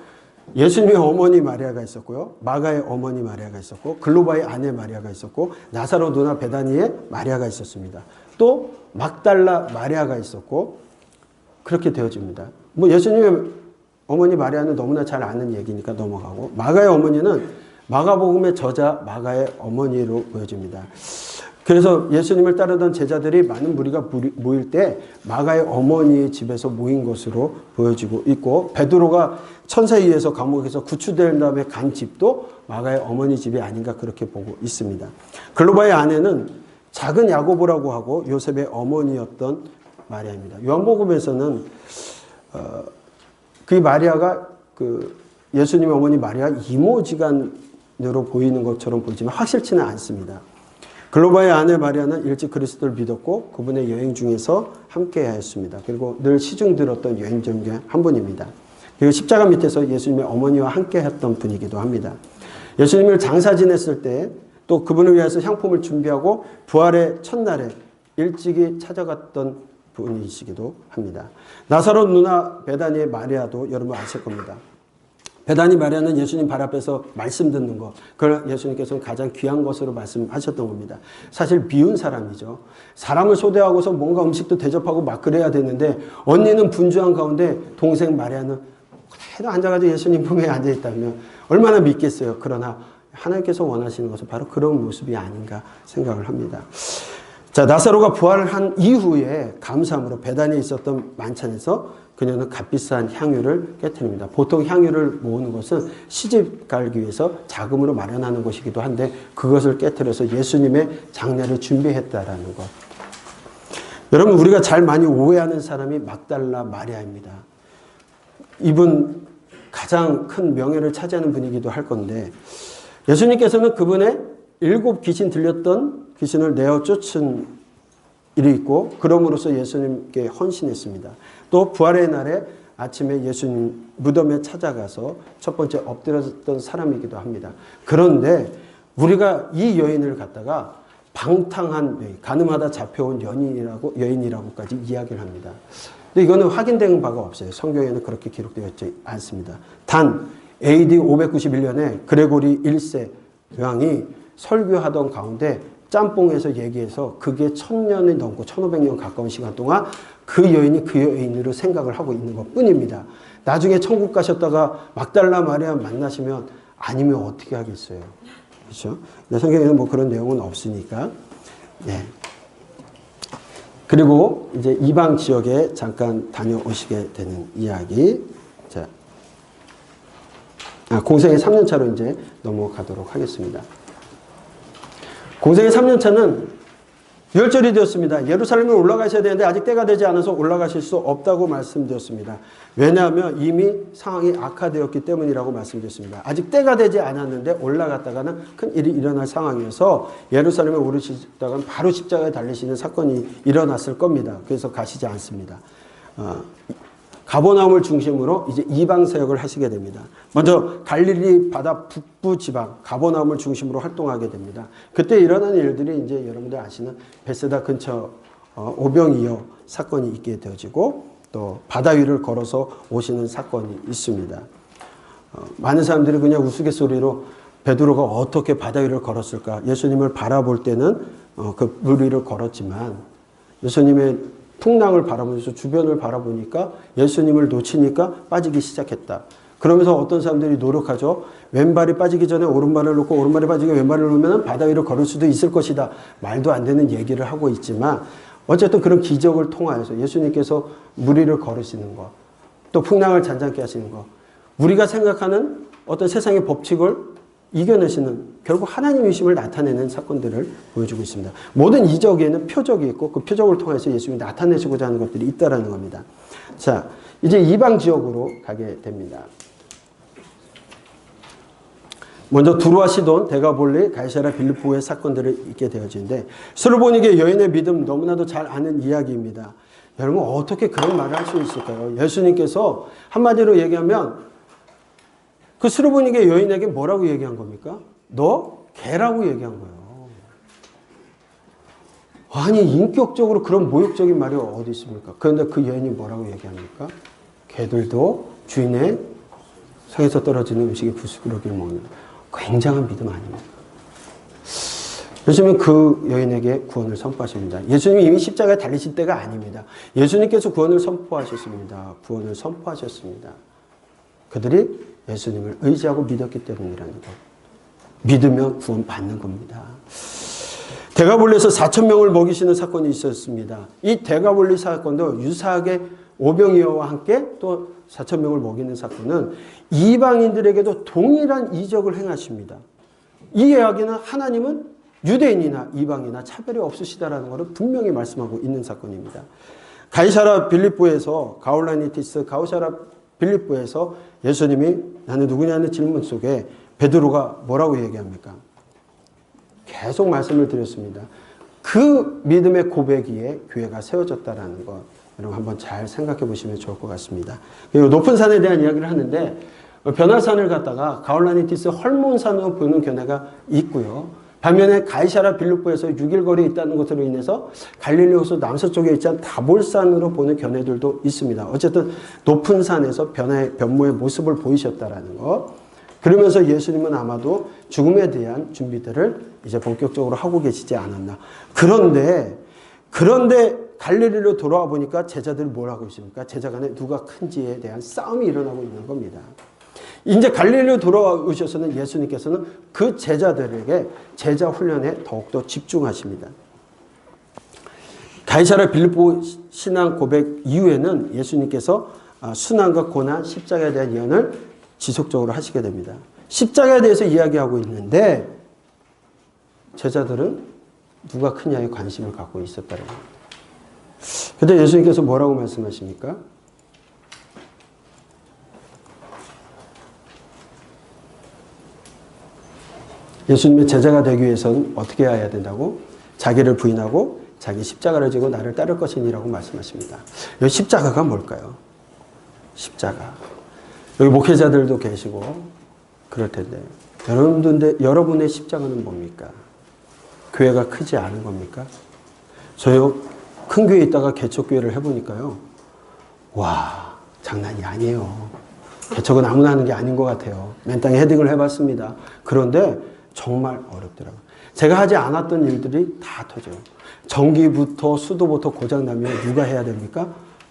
예수님의 어머니 마리아가 있었고요. 마가의 어머니 마리아가 있었고 글로바의 아내 마리아가 있었고 나사로 누나 베다니의 마리아가 있었습니다. 또 막달라 마리아가 있었고 그렇게 되어집니다. 뭐 예수님의 어머니 마리아는 너무나 잘 아는 얘기니까 넘어가고 마가의 어머니는 마가복음의 저자 마가의 어머니로 보여집니다. 그래서 예수님을 따르던 제자들이 많은 무리가 모일 때 마가의 어머니의 집에서 모인 것으로 보여지고 있고 베드로가 천사에 의해서 감옥에서 구출된 다음에 간 집도 마가의 어머니 집이 아닌가 그렇게 보고 있습니다. 글로바의 아내는 작은 야고보라고 하고 요셉의 어머니였던 마리아입니다. 요한복음에서는 그 마리아가 그 예수님의 어머니 마리아 이모지간으로 보이는 것처럼 보이지만 확실치는 않습니다. 글로바의 아내 마리아는 일찍 그리스도를 믿었고 그분의 여행 중에서 함께 하였습니다. 그리고 늘 시중 들었던 여행 중에 한 분입니다. 그리고 십자가 밑에서 예수님의 어머니와 함께 했던 분이기도 합니다. 예수님을 장사 지냈을 때 또 그분을 위해서 향품을 준비하고 부활의 첫날에 일찍이 찾아갔던 분이시기도 합니다. 나사로 누나 베다니의 마리아도 여러분 아실 겁니다. 베다니 마리아는 예수님 발 앞에서 말씀 듣는 것, 그걸 예수님께서는 가장 귀한 것으로 말씀하셨던 겁니다. 사실 미운 사람이죠. 사람을 초대하고서 뭔가 음식도 대접하고 막 그래야 되는데 언니는 분주한 가운데 동생 마리아는 그래도 앉아가지고 예수님 품에 앉아있다면 얼마나 믿겠어요. 그러나 하나님께서 원하시는 것은 바로 그런 모습이 아닌가 생각을 합니다. 자, 나사로가 부활을 한 이후에 감사함으로 베다니에 있었던 만찬에서 그녀는 값비싼 향유를 깨트립니다. 보통 향유를 모으는 것은 시집 갈기 위해서 자금으로 마련하는 것이기도 한데 그것을 깨트려서 예수님의 장례를 준비했다라는 것. 여러분 우리가 잘 많이 오해하는 사람이 막달라 마리아입니다. 이분 가장 큰 명예를 차지하는 분이기도 할 건데 예수님께서는 그분의 7 귀신 들렸던 귀신을 내어 쫓은 일이 있고 그럼으로써 예수님께 헌신했습니다. 또 부활의 날에 아침에 예수님 무덤에 찾아가서 첫 번째 엎드렸던 사람이기도 합니다. 그런데 우리가 이 여인을 갖다가 방탕한 여인, 가늠하다 잡혀온 여인이라고까지 이야기를 합니다. 근데 이거는 확인된 바가 없어요. 성경에는 그렇게 기록되어 있지 않습니다. 단 AD 591년에 그레고리 1세 왕이 설교하던 가운데 짬뽕에서 얘기해서 그게 1000년이 넘고 1500년 가까운 시간 동안 그 여인이 그 여인으로 생각을 하고 있는 것 뿐입니다. 나중에 천국 가셨다가 막달라 마리아 만나시면 아니면 어떻게 하겠어요? 그렇죠? 성경에는 뭐 그런 내용은 없으니까. 네. 그리고 이제 이방 지역에 잠깐 다녀오시게 되는 이야기. 자, 공생의 3년 차로 이제 넘어가도록 하겠습니다. 공생의 3년 차는 유월절이 되었습니다. 예루살렘에 올라가셔야 되는데 아직 때가 되지 않아서 올라가실 수 없다고 말씀드렸습니다. 왜냐하면 이미 상황이 악화되었기 때문이라고 말씀드렸습니다. 아직 때가 되지 않았는데 올라갔다가는 큰 일이 일어날 상황이어서 예루살렘에 오르시다가는 바로 십자가에 달리시는 사건이 일어났을 겁니다. 그래서 가시지 않습니다. 가버나움을 중심으로 이제 이방 사역을 하시게 됩니다. 먼저 갈릴리 바다 북부 지방 가버나움을 중심으로 활동하게 됩니다. 그때 일어난 일들이 이제 여러분들 아시는 베세다 근처 오병이어 사건이 있게 되어지고 또 바다 위를 걸어서 오시는 사건이 있습니다. 많은 사람들이 그냥 우스갯소리로 베드로가 어떻게 바다 위를 걸었을까? 예수님을 바라볼 때는 그 물 위를 걸었지만 예수님의 풍랑을 바라보면서 주변을 바라보니까 예수님을 놓치니까 빠지기 시작했다. 그러면서 어떤 사람들이 노력하죠. 왼발이 빠지기 전에 오른발을 놓고 오른발이 빠지기 왼발을 놓으면 바다 위를 걸을 수도 있을 것이다. 말도 안 되는 얘기를 하고 있지만 어쨌든 그런 기적을 통하여서 예수님께서 물 위를 걸으시는 것, 또 풍랑을 잔잔케 하시는 것, 우리가 생각하는 어떤 세상의 법칙을 이겨내시는 결국 하나님이심을 나타내는 사건들을 보여주고 있습니다. 모든 이적에는 표적이 있고 그 표적을 통해서 예수님이 나타내시고자 하는 것들이 있다는 겁니다. 자, 이제 이방 지역으로 가게 됩니다. 먼저 두루와 시돈, 데가볼리, 가이사랴 빌립보의 사건들을 있게 되어지는데 스로보니게 여인의 믿음 너무나도 잘 아는 이야기입니다. 여러분 어떻게 그런 말을 할 수 있을까요? 예수님께서 한마디로 얘기하면 그 스로보니게 여인에게 뭐라고 얘기한 겁니까? 너 개라고 얘기한 거예요. 아니 인격적으로 그런 모욕적인 말이 어디 있습니까? 그런데 그 여인이 뭐라고 얘기합니까? 개들도 주인의 상에서 떨어지는 음식의 부스러기를 먹는 굉장한 믿음 아닙니까? 예수님은 그 여인에게 구원을 선포하십니다. 예수님이 이미 십자가에 달리실 때가 아닙니다. 예수님께서 구원을 선포하셨습니다. 구원을 선포하셨습니다. 그들이 예수님을 의지하고 믿었기 때문이라는 것. 믿으면 구원 받는 겁니다. 데가볼리에서 4,000명을 먹이시는 사건이 있었습니다. 이 데가볼리 사건도 유사하게 오병이어와 함께 또 4,000명을 먹이는 사건은 이방인들에게도 동일한 이적을 행하십니다. 이 이야기는 하나님은 유대인이나 이방이나 차별이 없으시다라는 것을 분명히 말씀하고 있는 사건입니다. 가이사랴 빌립보에서 가울라니티스 가우사랴 빌립보에서 예수님이 나는 누구냐는 질문 속에 베드로가 뭐라고 얘기합니까? 계속 말씀을 드렸습니다. 그 믿음의 고백위에 교회가 세워졌다라는 것 여러분 한번 잘 생각해 보시면 좋을 것 같습니다. 그리고 높은 산에 대한 이야기를 하는데 변화산을 갔다가 가울라니티스 헐몬산으로 보는 견해가 있고요. 반면에 가이사랴 빌립보에서 6일 거리에 있다는 것으로 인해서 갈릴리 호수 남서쪽에 있지 않은 다볼산으로 보는 견해들도 있습니다. 어쨌든 높은 산에서 변모의 모습을 보이셨다라는 것. 그러면서 예수님은 아마도 죽음에 대한 준비들을 이제 본격적으로 하고 계시지 않았나. 그런데 갈릴리로 돌아와 보니까 제자들이 뭘 하고 있습니까? 제자 간에 누가 큰지에 대한 싸움이 일어나고 있는 겁니다. 이제 갈릴리로 돌아오셔서는 예수님께서는 그 제자들에게 제자 훈련에 더욱더 집중하십니다. 가이사랴 빌립보 신앙 고백 이후에는 예수님께서 순환과 고난, 십자가에 대한 예언을 지속적으로 하시게 됩니다. 십자가에 대해서 이야기하고 있는데 제자들은 누가 크냐에 관심을 갖고 있었다는 겁니다. 그런데 예수님께서 뭐라고 말씀하십니까? 예수님의 제자가 되기 위해서는 어떻게 해야 된다고? 자기를 부인하고 자기 십자가를 지고 나를 따를 것이니라고 말씀하십니다. 여기 십자가가 뭘까요? 십자가. 여기 목회자들도 계시고 그럴 텐데 여러분의 십자가는 뭡니까? 교회가 크지 않은 겁니까? 저요, 큰 교회에 있다가 개척교회를 해보니까요. 와, 장난이 아니에요. 개척은 아무나 하는 게 아닌 것 같아요. 맨 땅에 헤딩을 해봤습니다. 그런데 정말 어렵더라고요. 제가 하지 않았던 일들이 다 터져요. 전기부터 수도부터 고장나면 누가 해야 됩니까?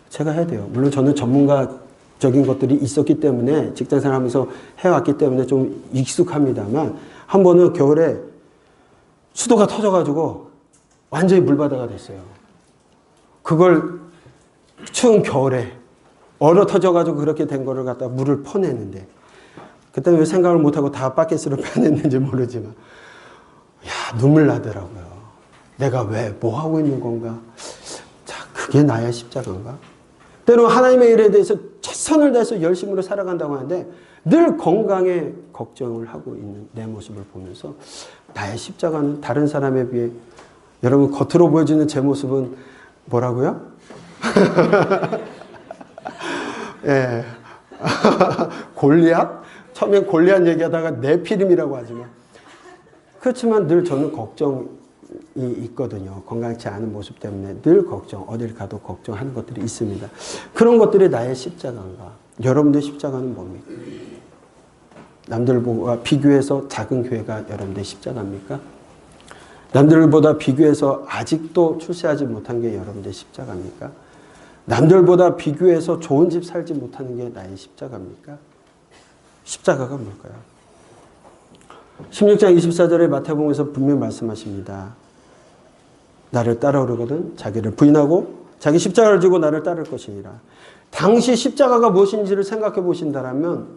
제가 해야 돼요. 물론 저는 전문가적인 것들이 있었기 때문에 직장생활 하면서 해왔기 때문에 좀 익숙합니다만 한 번은 겨울에 수도가 터져가지고 완전히 물바다가 됐어요. 그걸 추운 겨울에 얼어 터져가지고 그렇게 된 거를 갖다 물을 퍼내는데 그때는 왜 생각을 못하고 다 바켓으로 빼냈는지 모르지만 야, 눈물 나더라고요. 내가 왜 뭐 하고 있는 건가? 자, 그게 나의 십자가인가? 때로는 하나님의 일에 대해서 최선을 다해서 열심으로 살아간다고 하는데 늘 건강에 걱정을 하고 있는 내 모습을 보면서 나의 십자가는 다른 사람에 비해 여러분 겉으로 보여지는 제 모습은 뭐라고요? 예. 골리앗? 처음엔 골리앗 얘기하다가 네피림이라고 하지만 그렇지만 늘 저는 걱정이 있거든요. 건강치 않은 모습 때문에 늘 걱정, 어딜 가도 걱정하는 것들이 있습니다. 그런 것들이 나의 십자가인가? 여러분들의 십자가는 뭡니까? 남들과 비교해서 작은 교회가 여러분들의 십자가입니까? 남들보다 비교해서 아직도 출세하지 못한 게 여러분들의 십자가입니까? 남들보다 비교해서 좋은 집 살지 못하는 게 나의 십자가입니까? 십자가가 뭘까요? 16장 24절에 마태복음에서 분명히 말씀하십니다. 나를 따라오려거든 자기를 부인하고 자기 십자가를 지고 나를 따를 것이니라. 당시 십자가가 무엇인지를 생각해 보신다면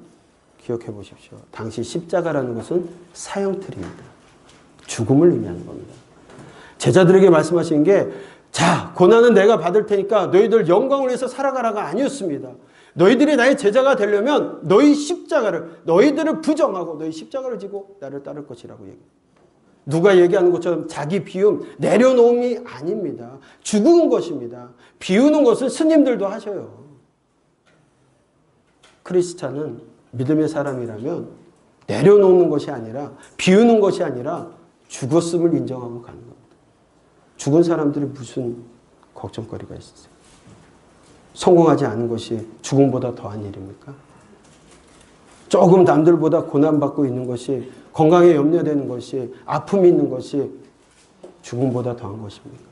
기억해 보십시오. 당시 십자가라는 것은 사형틀입니다. 죽음을 의미하는 겁니다. 제자들에게 말씀하신 게 자, 고난은 내가 받을 테니까 너희들 영광을 위해서 살아가라가 아니었습니다. 너희들이 나의 제자가 되려면 너희 십자가를, 너희들을 부정하고 너희 십자가를 지고 나를 따를 것이라고 얘기합니다. 누가 얘기하는 것처럼 자기 비움, 내려놓음이 아닙니다. 죽은 것입니다. 비우는 것은 스님들도 하셔요. 크리스찬은 믿음의 사람이라면 내려놓는 것이 아니라 비우는 것이 아니라 죽었음을 인정하고 가는 겁니다. 죽은 사람들이 무슨 걱정거리가 있어요? 성공하지 않은 것이 죽음보다 더한 일입니까? 조금 남들보다 고난받고 있는 것이, 건강에 염려되는 것이, 아픔이 있는 것이 죽음보다 더한 것입니까?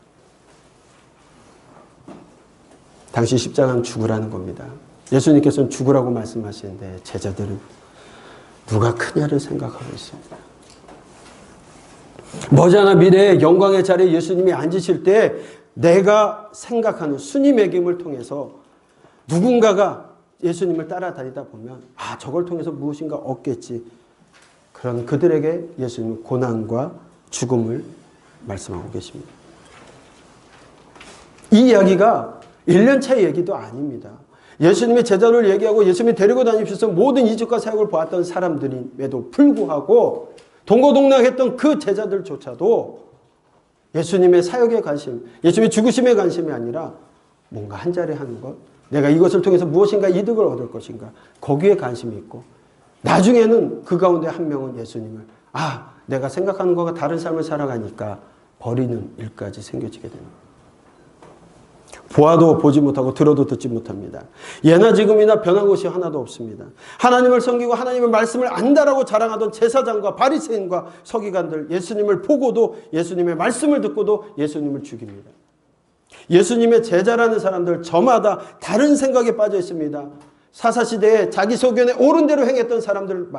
당시 십자가는 죽으라는 겁니다. 예수님께서는 죽으라고 말씀하시는데 제자들은 누가 크냐를 생각하고 있습니다. 머지않아 미래에 영광의 자리에 예수님이 앉으실 때 내가 생각하는 순임의 김을 통해서 누군가가 예수님을 따라다니다 보면 아, 저걸 통해서 무엇인가 얻겠지. 그런 그들에게 예수님은 고난과 죽음을 말씀하고 계십니다. 이 이야기가 1년차 얘기도 아닙니다. 예수님의 제자를 얘기하고 예수님이 데리고 다니면서 모든 이적과 사역을 보았던 사람들임에도 불구하고 동고동락했던 그 제자들조차도 예수님의 사역에 관심, 예수님의 죽으심에 관심이 아니라 뭔가 한 자리 하는 것, 내가 이것을 통해서 무엇인가 이득을 얻을 것인가, 거기에 관심이 있고 나중에는 그 가운데 한 명은 예수님을 아, 내가 생각하는 것과 다른 삶을 살아가니까 버리는 일까지 생겨지게 됩니다. 보아도 보지 못하고 들어도 듣지 못합니다. 예나 지금이나 변한 것이 하나도 없습니다. 하나님을 섬기고 하나님의 말씀을 안다라고 자랑하던 제사장과 바리새인과 서기관들, 예수님을 보고도 예수님의 말씀을 듣고도 예수님을 죽입니다. 예수님의 제자라는 사람들 저마다 다른 생각에 빠져 있습니다. 사사시대에 자기 소견에 옳은 대로 행했던 사람들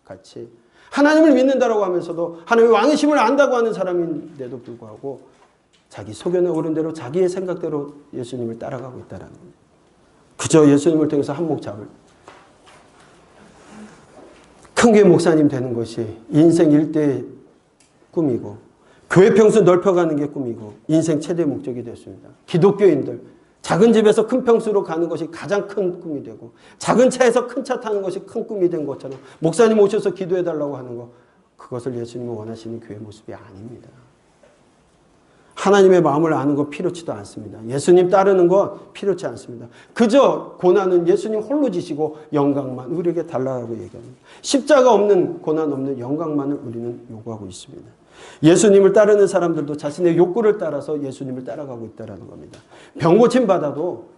같이 하나님을 믿는다라고 하면서도 하나님의 왕이심을 안다고 하는 사람인데도 불구하고 자기 소견에 옳은 대로 자기의 생각대로 예수님을 따라가고 있다는 겁니다. 그저 예수님을 통해서 한몫 잡을 큰 교회 목사님 되는 것이 인생 일대의 꿈이고 교회 평수 넓혀가는 게 꿈이고 인생 최대 목적이 됐습니다. 기독교인들 작은 집에서 큰 평수로 가는 것이 가장 큰 꿈이 되고 작은 차에서 큰 차 타는 것이 큰 꿈이 된 것처럼 목사님 오셔서 기도해달라고 하는 것, 그것을 예수님이 원하시는 교회 모습이 아닙니다. 하나님의 마음을 아는 거 필요치도 않습니다. 예수님 따르는 거 필요치 않습니다. 그저 고난은 예수님 홀로 지시고 영광만 우리에게 달라고 얘기합니다. 십자가 없는 고난 없는 영광만을 우리는 요구하고 있습니다. 예수님을 따르는 사람들도 자신의 욕구를 따라서 예수님을 따라가고 있다는 겁니다. 병 고침 받아도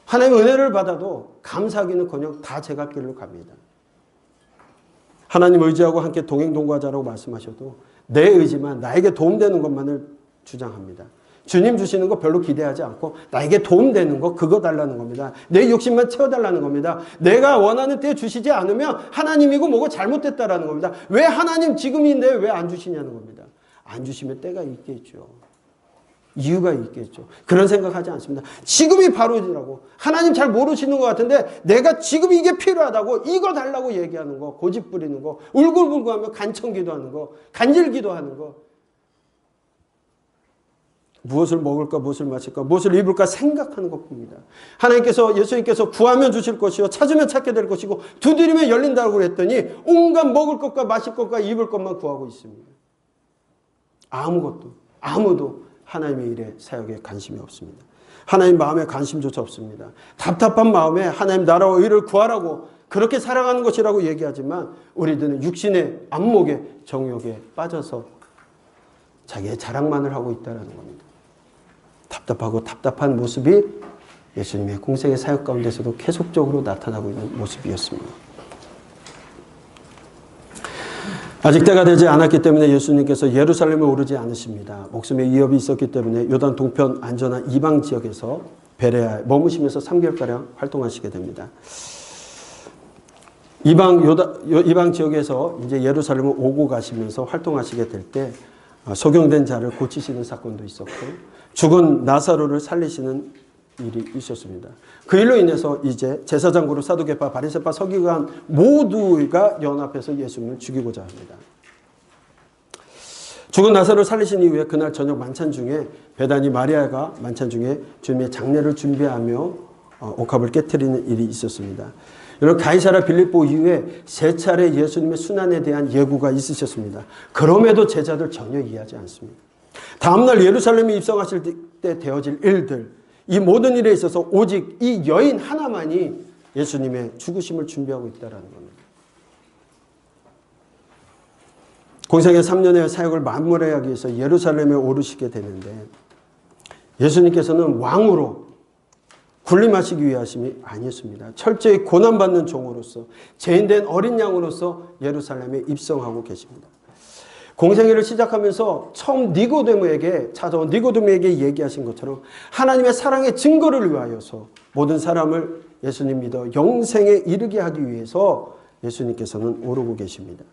하나님의 은혜를 받아도 감사하기는커녕 다 제 갈 길로 갑니다. 하나님 의지하고 함께 동행동거하자라고 말씀하셔도 내 의지만 나에게 도움되는 것만을 주장합니다. 주님 주시는 거 별로 기대하지 않고 나에게 도움되는 거 그거 달라는 겁니다. 내 욕심만 채워달라는 겁니다. 내가 원하는 때에 주시지 않으면 하나님이고 뭐고 잘못됐다라는 겁니다. 왜 하나님 지금인데 왜 안 주시냐는 겁니다. 안 주시면 때가 있겠죠. 이유가 있겠죠. 그런 생각하지 않습니다. 지금이 바로지라고. 하나님 잘 모르시는 것 같은데 내가 지금 이게 필요하다고 이거 달라고 얘기하는 거, 고집 부리는 거, 울고불고하며 간청기도하는 거, 간질기도하는 거, 무엇을 먹을까, 무엇을 마실까, 무엇을 입을까 생각하는 것뿐입니다. 하나님께서, 예수님께서 구하면 주실 것이요 찾으면 찾게 될 것이고 두드리면 열린다고 그랬더니 온갖 먹을 것과 마실 것과 입을 것만 구하고 있습니다. 아무도 하나님의 일에 사역에 관심이 없습니다. 하나님 마음에 관심조차 없습니다. 답답한 마음에 하나님 나라와 의를 구하라고 그렇게 살아가는 것이라고 얘기하지만 우리들은 육신의 안목에 정욕에 빠져서 자기의 자랑만을 하고 있다는 겁니다. 답답한 모습이 예수님의 공생의 사역 가운데서도 계속적으로 나타나고 있는 모습이었습니다. 아직 때가 되지 않았기 때문에 예수님께서 예루살렘에 오르지 않으십니다. 목숨의 위협이 있었기 때문에 요단 동편 안전한 이방 지역에서 베레아에 머무시면서 3개월가량 활동하시게 됩니다. 이방 지역에서 이제 예루살렘을 오고 가시면서 활동하시게 될 때 소경된 자를 고치시는 사건도 있었고 죽은 나사로를 살리시는 일이 있었습니다. 그 일로 인해서 이제 제사장 그룹 사두개파 바리새파 서기관 모두가 연합해서 예수님을 죽이고자 합니다. 죽은 나사로를 살리신 이후에 그날 저녁 만찬 중에 베다니 마리아가 만찬 중에 주님의 장례를 준비하며 옥합을 깨트리는 일이 있었습니다. 여러분 가이사랴 빌립보 이후에 세 차례 예수님의 순환에 대한 예고가 있으셨습니다. 그럼에도 제자들 전혀 이해하지 않습니다. 다음날 예루살렘에 입성하실 때 되어질 일들, 이 모든 일에 있어서 오직 이 여인 하나만이 예수님의 죽으심을 준비하고 있다는 겁니다. 공생의 3년의 사역을 마무리하기 위해서 예루살렘에 오르시게 되는데 예수님께서는 왕으로 군림하시기 위하심이 아니었습니다. 철저히 고난받는 종으로서 죄인된 어린 양으로서 예루살렘에 입성하고 계십니다. 공생애를 시작하면서 처음 니고데모에게 찾아온 니고데모에게 얘기하신 것처럼 하나님의 사랑의 증거를 위하여서 모든 사람을 예수님 믿어 영생에 이르게 하기 위해서 예수님께서는 오르고 계십니다.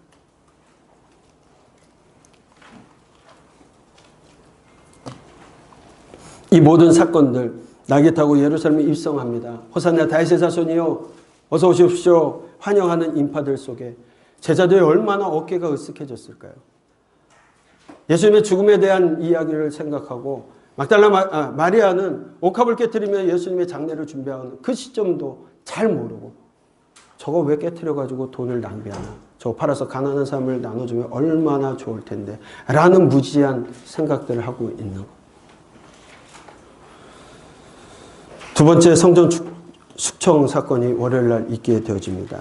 이 모든 사건들 날개 타고 예루살렘에 입성합니다. 호산나 다윗의 자손이요 어서 오십시오 환영하는 인파들 속에 제자들이 얼마나 어깨가 으쓱해졌을까요? 예수님의 죽음에 대한 이야기를 생각하고 막달라 마리아는 옥합을 깨트리며 예수님의 장례를 준비하는 그 시점도 잘 모르고 저거 왜 깨트려가지고 돈을 낭비하나, 저거 팔아서 가난한 사람을 나눠주면 얼마나 좋을 텐데 라는 무지한 생각들을 하고 있는 것. 두 번째 성전 숙청 사건이 월요일날 있게 되어집니다.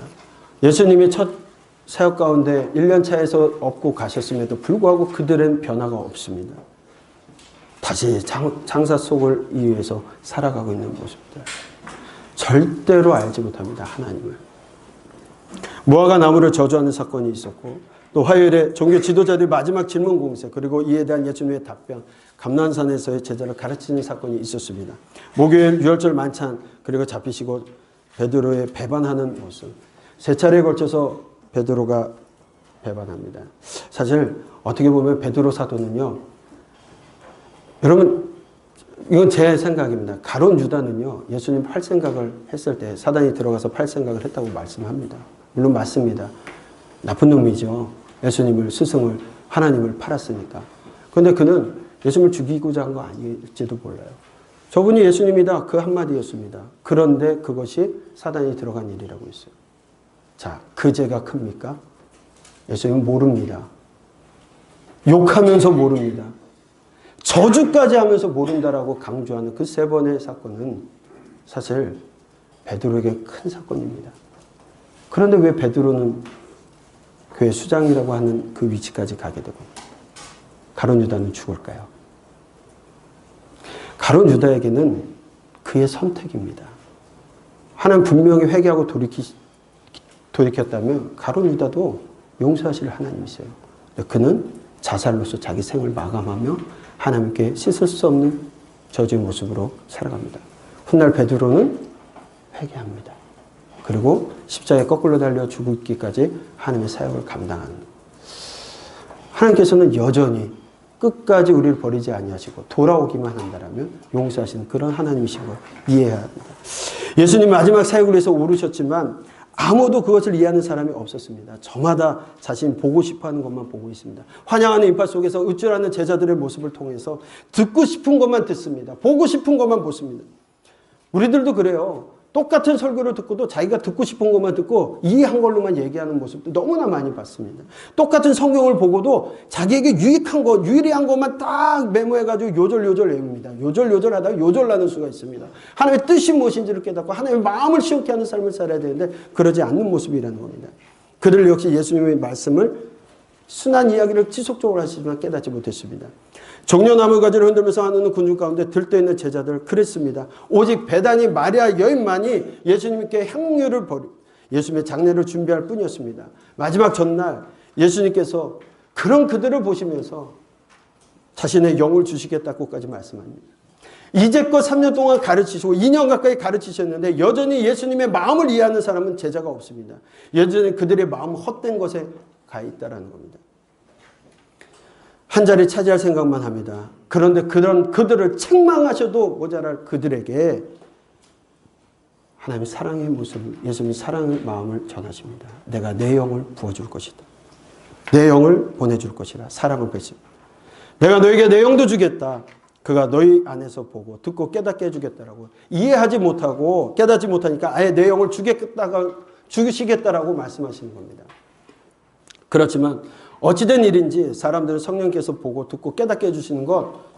예수님이 첫 사역 가운데 1년 차에서 업고 가셨음에도 불구하고 그들은 변화가 없습니다. 다시 장사 속을 이유해서 살아가고 있는 모습들. 절대로 알지 못합니다. 하나님을. 무화과 나무를 저주하는 사건이 있었고 또 화요일에 종교 지도자들이 마지막 질문 공세 그리고 이에 대한 예수님의 답변 감난산에서의 제자를 가르치는 사건이 있었습니다. 목요일 유월절 만찬 그리고 잡히시고 베드로의 배반하는 모습. 세 차례에 걸쳐서 베드로가 배반합니다. 사실 어떻게 보면 베드로 사도는요. 여러분 이건 제 생각입니다. 가룟 유다는요. 예수님 팔 생각을 했을 때 사단이 들어가서 팔 생각을 했다고 말씀합니다. 물론 맞습니다. 나쁜 놈이죠. 예수님을 스승을 하나님을 팔았으니까. 그런데 그는 예수님을 죽이고자 한 거 아닐지도 몰라요. 저분이 예수님이다 그 한마디였습니다. 그런데 그것이 사단이 들어간 일이라고 했어요. 자, 그 죄가 큽니까? 예수님은 모릅니다. 욕하면서 모릅니다. 저주까지 하면서 모른다라고 강조하는 그 3번의 사건은 사실 베드로에게 큰 사건입니다. 그런데 왜 베드로는 교회 수장이라고 하는 그 위치까지 가게 되고 가룟 유다는 죽을까요? 가룟 유다에게는 그의 선택입니다. 하나님 분명히 회개하고 돌이켰다면 가룟 유다도 용서하실 하나님이세요. 그는 자살로서 자기 생을 마감하며 하나님께 씻을 수 없는 저주의 모습으로 살아갑니다. 훗날 베드로는 회개합니다. 그리고 십자가에 거꾸로 달려 죽기까지 하나님의 사역을 감당하는, 하나님께서는 여전히 끝까지 우리를 버리지 아니하시고 돌아오기만 한다라면 용서하시는 그런 하나님이신 걸 이해해야 합니다. 예수님 마지막 사역을 위해서 오르셨지만 아무도 그것을 이해하는 사람이 없었습니다. 저마다 자신 보고 싶어하는 것만 보고 있습니다. 환영하는 인파 속에서 우쭐하는 제자들의 모습을 통해서 듣고 싶은 것만 듣습니다. 보고 싶은 것만 보습니다. 우리들도 그래요. 똑같은 설교를 듣고도 자기가 듣고 싶은 것만 듣고 이해한 걸로만 얘기하는 모습도 너무나 많이 봤습니다. 똑같은 성경을 보고도 자기에게 유익한 것, 유리한 것만 딱 메모해가지고 요절요절 외웁니다. 요절요절 하다가 요절나는 수가 있습니다. 하나님의 뜻이 무엇인지를 깨닫고 하나님의 마음을 시원케 하는 삶을 살아야 되는데 그러지 않는 모습이라는 겁니다. 그들 역시 예수님의 말씀을 순한 이야기를 지속적으로 하시지만 깨닫지 못했습니다. 종려나무 가지를 흔들면서 하는 군중 가운데 들떠있는 제자들 그랬습니다. 오직 베다니 마리아 여인만이 예수님께 향유를 버리고 예수님의 장례를 준비할 뿐이었습니다. 마지막 전날 예수님께서 그런 그들을 보시면서 자신의 영을 주시겠다고까지 말씀합니다. 이제껏 3년 동안 가르치시고 2년 가까이 가르치셨는데 여전히 예수님의 마음을 이해하는 사람은 제자가 없습니다. 여전히 그들의 마음은 헛된 것에 가 있다는 겁니다. 한 자리 차지할 생각만 합니다. 그런데 그들을 책망하셔도 모자랄 그들에게 하나님의 사랑의 모습을, 예수님의 사랑의 마음을 전하십니다. 내가 내 영을 부어줄 것이다. 내 영을 보내줄 것이라. 사랑을 베십니다. 내가 너에게 내 영도 주겠다. 그가 너희 안에서 보고 듣고 깨닫게 해주겠다라고. 이해하지 못하고 깨닫지 못하니까 아예 내 영을 주시겠다라고 말씀하시는 겁니다. 그렇지만 어찌된 일인지 사람들은 성령께서 보고 듣고 깨닫게 해주시는 것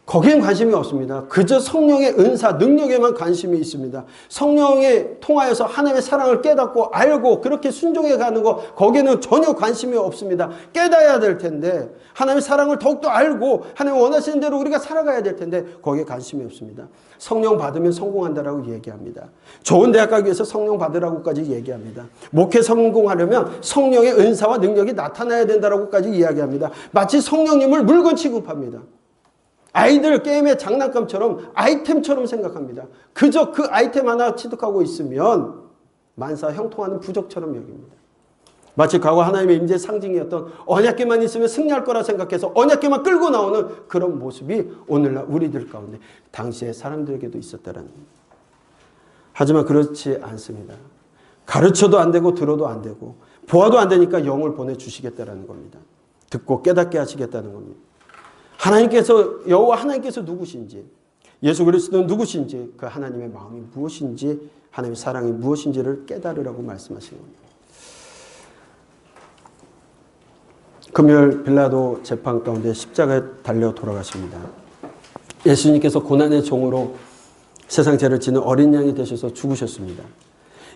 거기엔 관심이 없습니다. 그저 성령의 은사, 능력에만 관심이 있습니다. 성령에 통하여서 하나님의 사랑을 깨닫고 알고 그렇게 순종해 가는 것 거기에는 전혀 관심이 없습니다. 깨닫어야 될 텐데 하나님의 사랑을 더욱더 알고 하나님 원하시는 대로 우리가 살아가야 될 텐데 거기에 관심이 없습니다. 성령 받으면 성공한다라고 얘기합니다. 좋은 대학 가기 위해서 성령 받으라고까지 얘기합니다. 목회 성공하려면 성령의 은사와 능력이 나타나야 된다라고까지 이야기합니다. 마치 성령님을 물건 취급합니다. 아이들 게임의 장난감처럼 아이템처럼 생각합니다. 그저 그 아이템 하나 취득하고 있으면 만사 형통하는 부적처럼 여깁니다. 마치 과거 하나님의 임재의 상징이었던 언약궤만 있으면 승리할 거라 생각해서 언약궤만 끌고 나오는 그런 모습이 오늘날 우리들 가운데 당시의 사람들에게도 있었다는 겁니다. 하지만 그렇지 않습니다. 가르쳐도 안 되고 들어도 안 되고 보아도 안 되니까 영을 보내주시겠다는 겁니다. 듣고 깨닫게 하시겠다는 겁니다. 여호와 하나님께서 누구신지, 예수 그리스도는 누구신지, 그 하나님의 마음이 무엇인지, 하나님의 사랑이 무엇인지를 깨달으라고 말씀하시는 겁니다. 금요일 빌라도 재판 가운데 십자가에 달려 돌아가십니다. 예수님께서 고난의 종으로 세상 죄를 지는 어린 양이 되셔서 죽으셨습니다.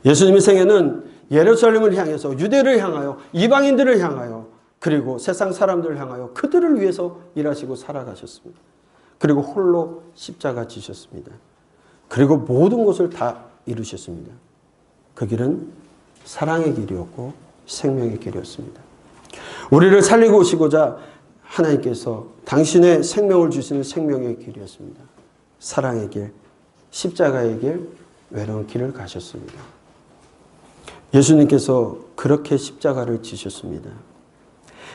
예수님의 생애는 예루살렘을 향해서 유대를 향하여 이방인들을 향하여 그리고 세상 사람들을 향하여 그들을 위해서 일하시고 살아가셨습니다. 그리고 홀로 십자가 지셨습니다. 그리고 모든 것을 다 이루셨습니다. 그 길은 사랑의 길이었고 생명의 길이었습니다. 우리를 살리고 오시고자 하나님께서 당신의 생명을 주시는 생명의 길이었습니다. 사랑의 길, 십자가의 길, 외로운 길을 가셨습니다. 예수님께서 그렇게 십자가를 지셨습니다.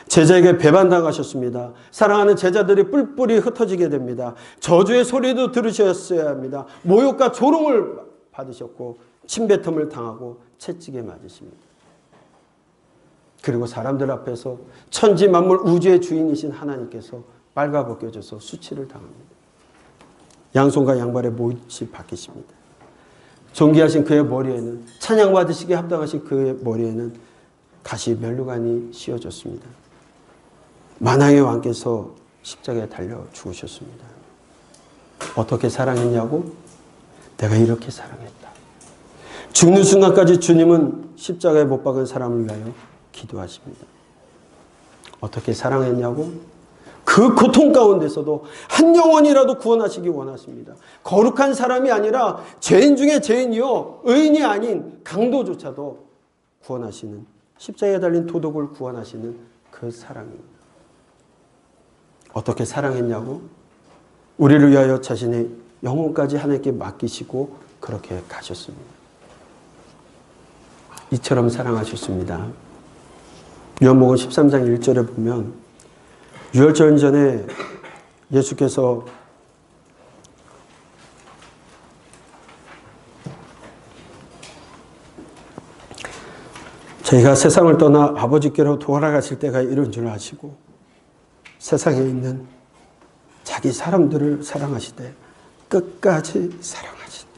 제자에게 배반당하셨습니다. 사랑하는 제자들이 뿔뿔이 흩어지게 됩니다. 저주의 소리도 들으셨어야 합니다. 모욕과 조롱을 받으셨고 침뱉음을 당하고 채찍에 맞으십니다. 그리고 사람들 앞에서 천지 만물 우주의 주인이신 하나님께서 빨가벗겨져서 수치를 당합니다. 양손과 양발에 못이 박히십니다. 존귀하신 그의 머리에는 찬양받으시기에 합당하신 그의 머리에는 가시 면류관이 씌워졌습니다. 만왕의 왕께서 십자가에 달려 죽으셨습니다. 어떻게 사랑했냐고? 내가 이렇게 사랑했다. 죽는 순간까지 주님은 십자가에 못 박은 사람을 위하여 기도하십니다. 어떻게 사랑했냐고? 그 고통 가운데서도 한 영혼이라도 구원하시기 원하십니다. 거룩한 사람이 아니라 죄인 중에 죄인이요 의인이 아닌 강도조차도 구원하시는, 십자가에 달린 도덕을 구원하시는 그 사랑입니다. 어떻게 사랑했냐고? 우리를 위하여 자신의 영혼까지 하나님께 맡기시고 그렇게 가셨습니다. 이처럼 사랑하셨습니다. 요한복음 13장 1절에 보면 유월절 전에 예수께서 저희가 세상을 떠나 아버지께로 돌아가실 때가 이른 줄 아시고 세상에 있는 자기 사람들을 사랑하시되 끝까지 사랑하시니라.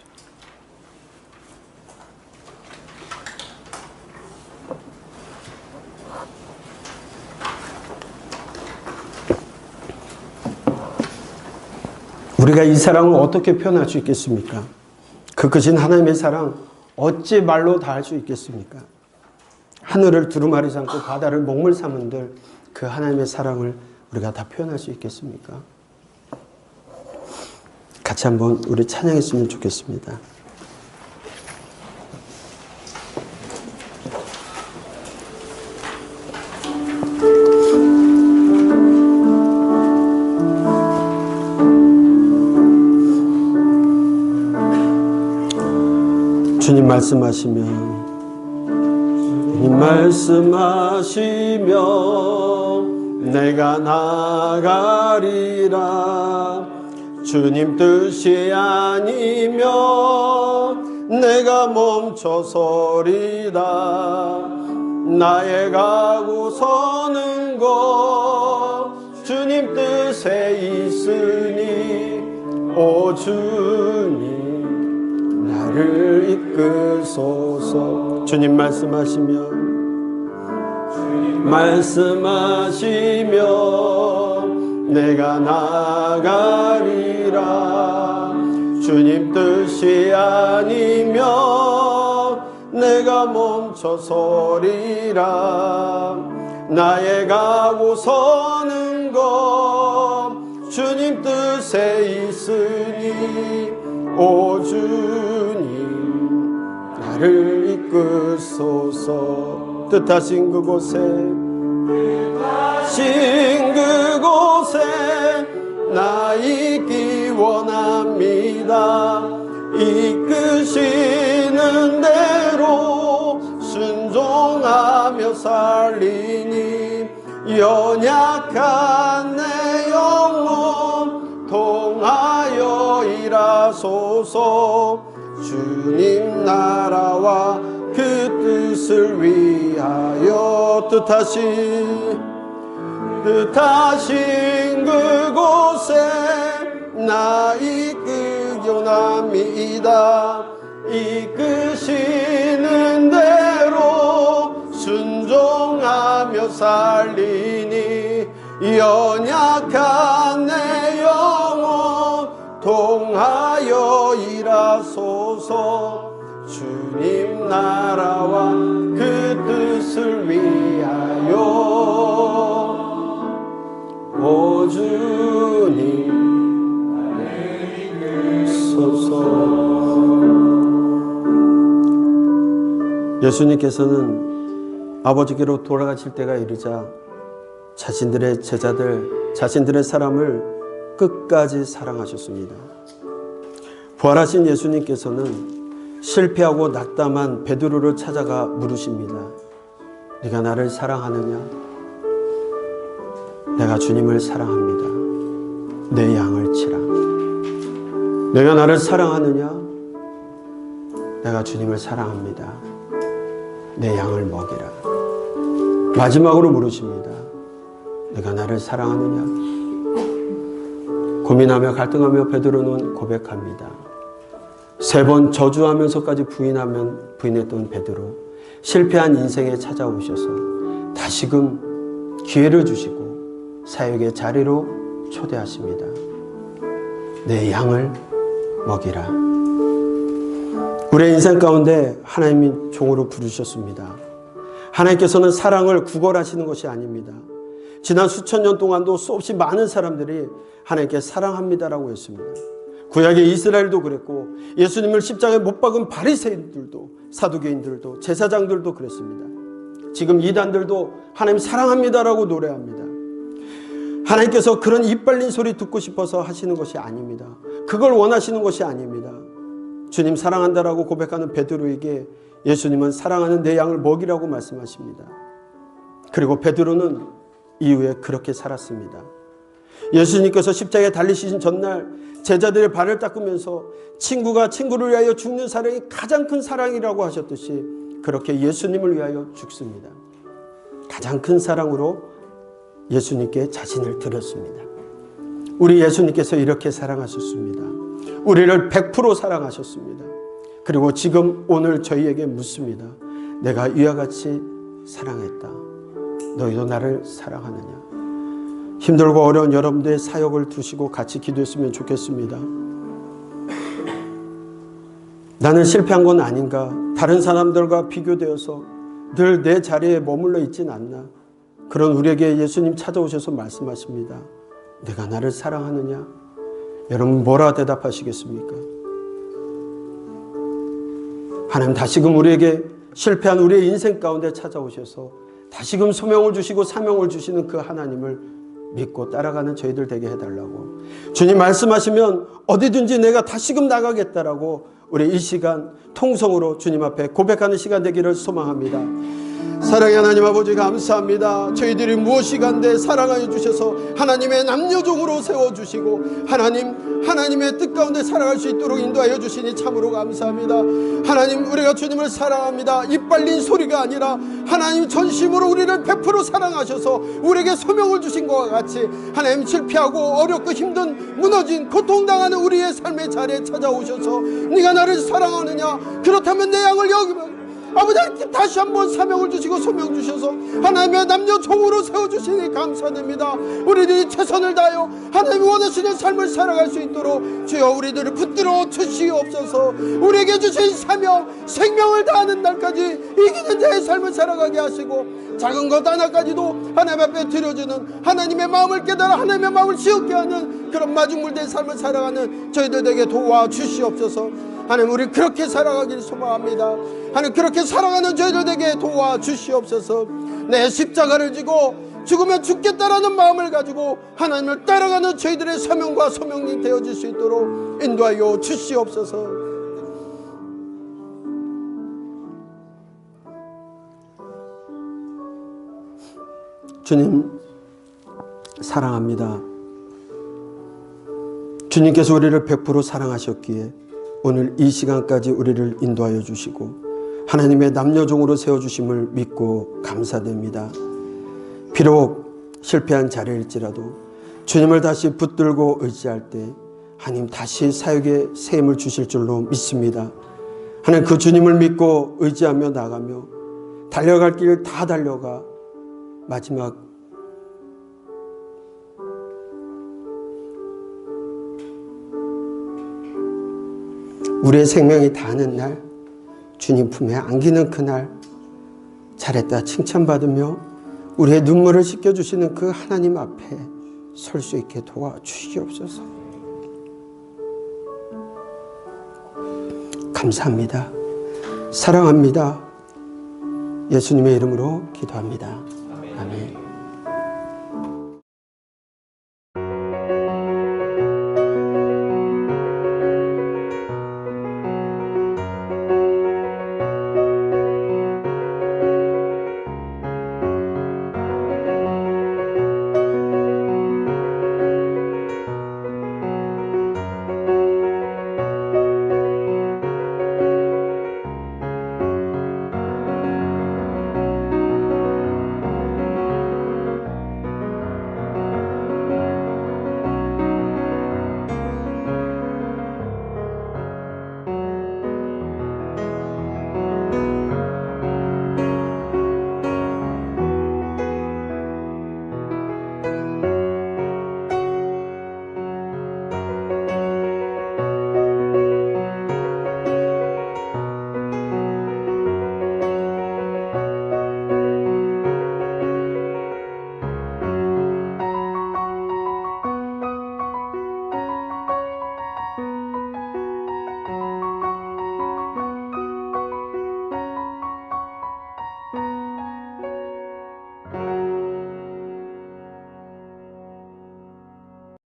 우리가 이 사랑을 어떻게 표현할 수 있겠습니까? 그 크신 하나님의 사랑 어찌 말로 다 할 수 있겠습니까? 하늘을 두루마리 삼고 바다를 먹물 삼은들 그 하나님의 사랑을 우리가 다 표현할 수 있겠습니까? 같이 한번 우리 찬양했으면 좋겠습니다. 주님 말씀하시면 내가 나가리라. 주님 뜻이 아니면 내가 멈춰서리다. 나의 가고 서는 것 주님 뜻에 있으니 오 주님 나를 이끄소서. 주님 말씀하시면 내가 나가리라. 주님 뜻이 아니면 내가 멈춰서리라. 나의 가고 서는 것 주님 뜻에 있으니 오 주님 나를 이끄소서. 뜻하신 그곳에 나 있기 원합니다. 이끄시는 대로 순종하며 살리니 연약한 내 영혼 통하여 일하소서. 주님 나라와 그 뜻을 위하여 뜻하신 그곳에 나 이끄기 원합니다. 이끄시는 대로 순종하며 살리니 연약한 내 영혼 통하여 일하소서. 주님 나라와 그 뜻을 위하여 오 주님 나를 이끄소서. 예수님께서는 아버지께로 돌아가실 때가 이르자 자신들의 제자들, 자신들의 사람을 끝까지 사랑하셨습니다. 부활하신 예수님께서는 실패하고 낙담한 베드로를 찾아가 물으십니다. 네가 나를 사랑하느냐? 내가 주님을 사랑합니다. 내 양을 치라. 내가 나를 사랑하느냐? 내가 주님을 사랑합니다. 내 양을 먹이라. 마지막으로 물으십니다. 내가 나를 사랑하느냐? 고민하며 갈등하며 베드로는 고백합니다. 3번 저주하면서까지 부인했던 베드로, 실패한 인생에 찾아오셔서 다시금 기회를 주시고 사역의 자리로 초대하십니다. 내 양을 먹이라. 우리의 인생 가운데 하나님이 종으로 부르셨습니다. 하나님께서는 사랑을 구걸하시는 것이 아닙니다. 지난 수천 년 동안도 수없이 많은 사람들이 하나님께 사랑합니다라고 했습니다. 구약의 이스라엘도 그랬고 예수님을 십자가에 못 박은 바리새인들도, 사두개인들도, 제사장들도 그랬습니다. 지금 이단들도 하나님 사랑합니다라고 노래합니다. 하나님께서 그런 입 벌린 소리 듣고 싶어서 하시는 것이 아닙니다. 그걸 원하시는 것이 아닙니다. 주님 사랑한다라고 고백하는 베드로에게 예수님은 사랑하는 내 양을 먹이라고 말씀하십니다. 그리고 베드로는 이후에 그렇게 살았습니다. 예수님께서 십자가에 달리시신 전날 제자들의 발을 닦으면서 친구가 친구를 위하여 죽는 사랑이 가장 큰 사랑이라고 하셨듯이 그렇게 예수님을 위하여 죽습니다. 가장 큰 사랑으로 예수님께 자신을 드렸습니다. 우리 예수님께서 이렇게 사랑하셨습니다. 우리를 100% 사랑하셨습니다. 그리고 지금 오늘 저희에게 묻습니다. 내가 이와 같이 사랑했다. 너희도 나를 사랑하느냐? 힘들고 어려운 여러분들의 사역을 두시고 같이 기도했으면 좋겠습니다. 나는 실패한 건 아닌가? 다른 사람들과 비교되어서 늘 내 자리에 머물러 있진 않나? 그런 우리에게 예수님 찾아오셔서 말씀하십니다. 내가 나를 사랑하느냐? 여러분 뭐라 대답하시겠습니까? 하나님 다시금 우리에게 실패한 우리의 인생 가운데 찾아오셔서 다시금 소명을 주시고 사명을 주시는 그 하나님을 믿고 따라가는 저희들 되게 해달라고. 주님 말씀하시면 어디든지 내가 다시금 나가겠다라고 우리 이 시간 통성으로 주님 앞에 고백하는 시간 되기를 소망합니다. 사랑의 하나님 아버지 감사합니다. 저희들이 무엇이간데 사랑하여 주셔서 하나님의 남녀종으로 세워주시고 하나님의 뜻 가운데 살아갈 수 있도록 인도하여 주시니 참으로 감사합니다. 하나님 우리가 주님을 사랑합니다. 입 벌린 소리가 아니라 하나님 전심으로 우리를 100% 사랑하셔서 우리에게 소명을 주신 것과 같이 하나님 실패하고 어렵고 힘든 무너진 고통당하는 우리의 삶의 자리에 찾아오셔서 네가 나를 사랑하느냐? 그렇다면 내 양을 여기면 아버지 하나님 다시 한번 사명을 주시고 소명 주셔서 하나님의 남녀 종으로 세워주시니 감사드립니다. 우리들이 최선을 다하여 하나님이 원하시는 삶을 살아갈 수 있도록 주여 우리들을 붙들어 주시옵소서. 우리에게 주신 사명 생명을 다하는 날까지 이기는 자의 삶을 살아가게 하시고 작은 것 하나까지도 하나님 앞에 드려주는 하나님의 마음을 깨달아 하나님의 마음을 지었게 하는 그런 마중물된 삶을 살아가는 저희들에게 도와주시옵소서. 하나님 우리 그렇게 살아가길 소망합니다. 하나님 그렇게 살아가는 저희들에게 도와주시옵소서. 내 십자가를 지고 죽으면 죽겠다라는 마음을 가지고 하나님을 따라가는 저희들의 사명과 소명이 되어질 수 있도록 인도하여 주시옵소서. 주님 사랑합니다. 주님께서 우리를 100% 사랑하셨기에 오늘 이 시간까지 우리를 인도하여 주시고 하나님의 남녀종으로 세워주심을 믿고 감사드립니다. 비록 실패한 자리일지라도 주님을 다시 붙들고 의지할 때 하나님 다시 사역의 세임을 주실 줄로 믿습니다. 하나님 그 주님을 믿고 의지하며 나가며 달려갈 길 다 달려가 마지막 우리의 생명이 다하는 날 주님 품에 안기는 그날 잘했다 칭찬받으며 우리의 눈물을 씻겨주시는 그 하나님 앞에 설 수 있게 도와주시옵소서. 감사합니다. 사랑합니다. 예수님의 이름으로 기도합니다. 아멘.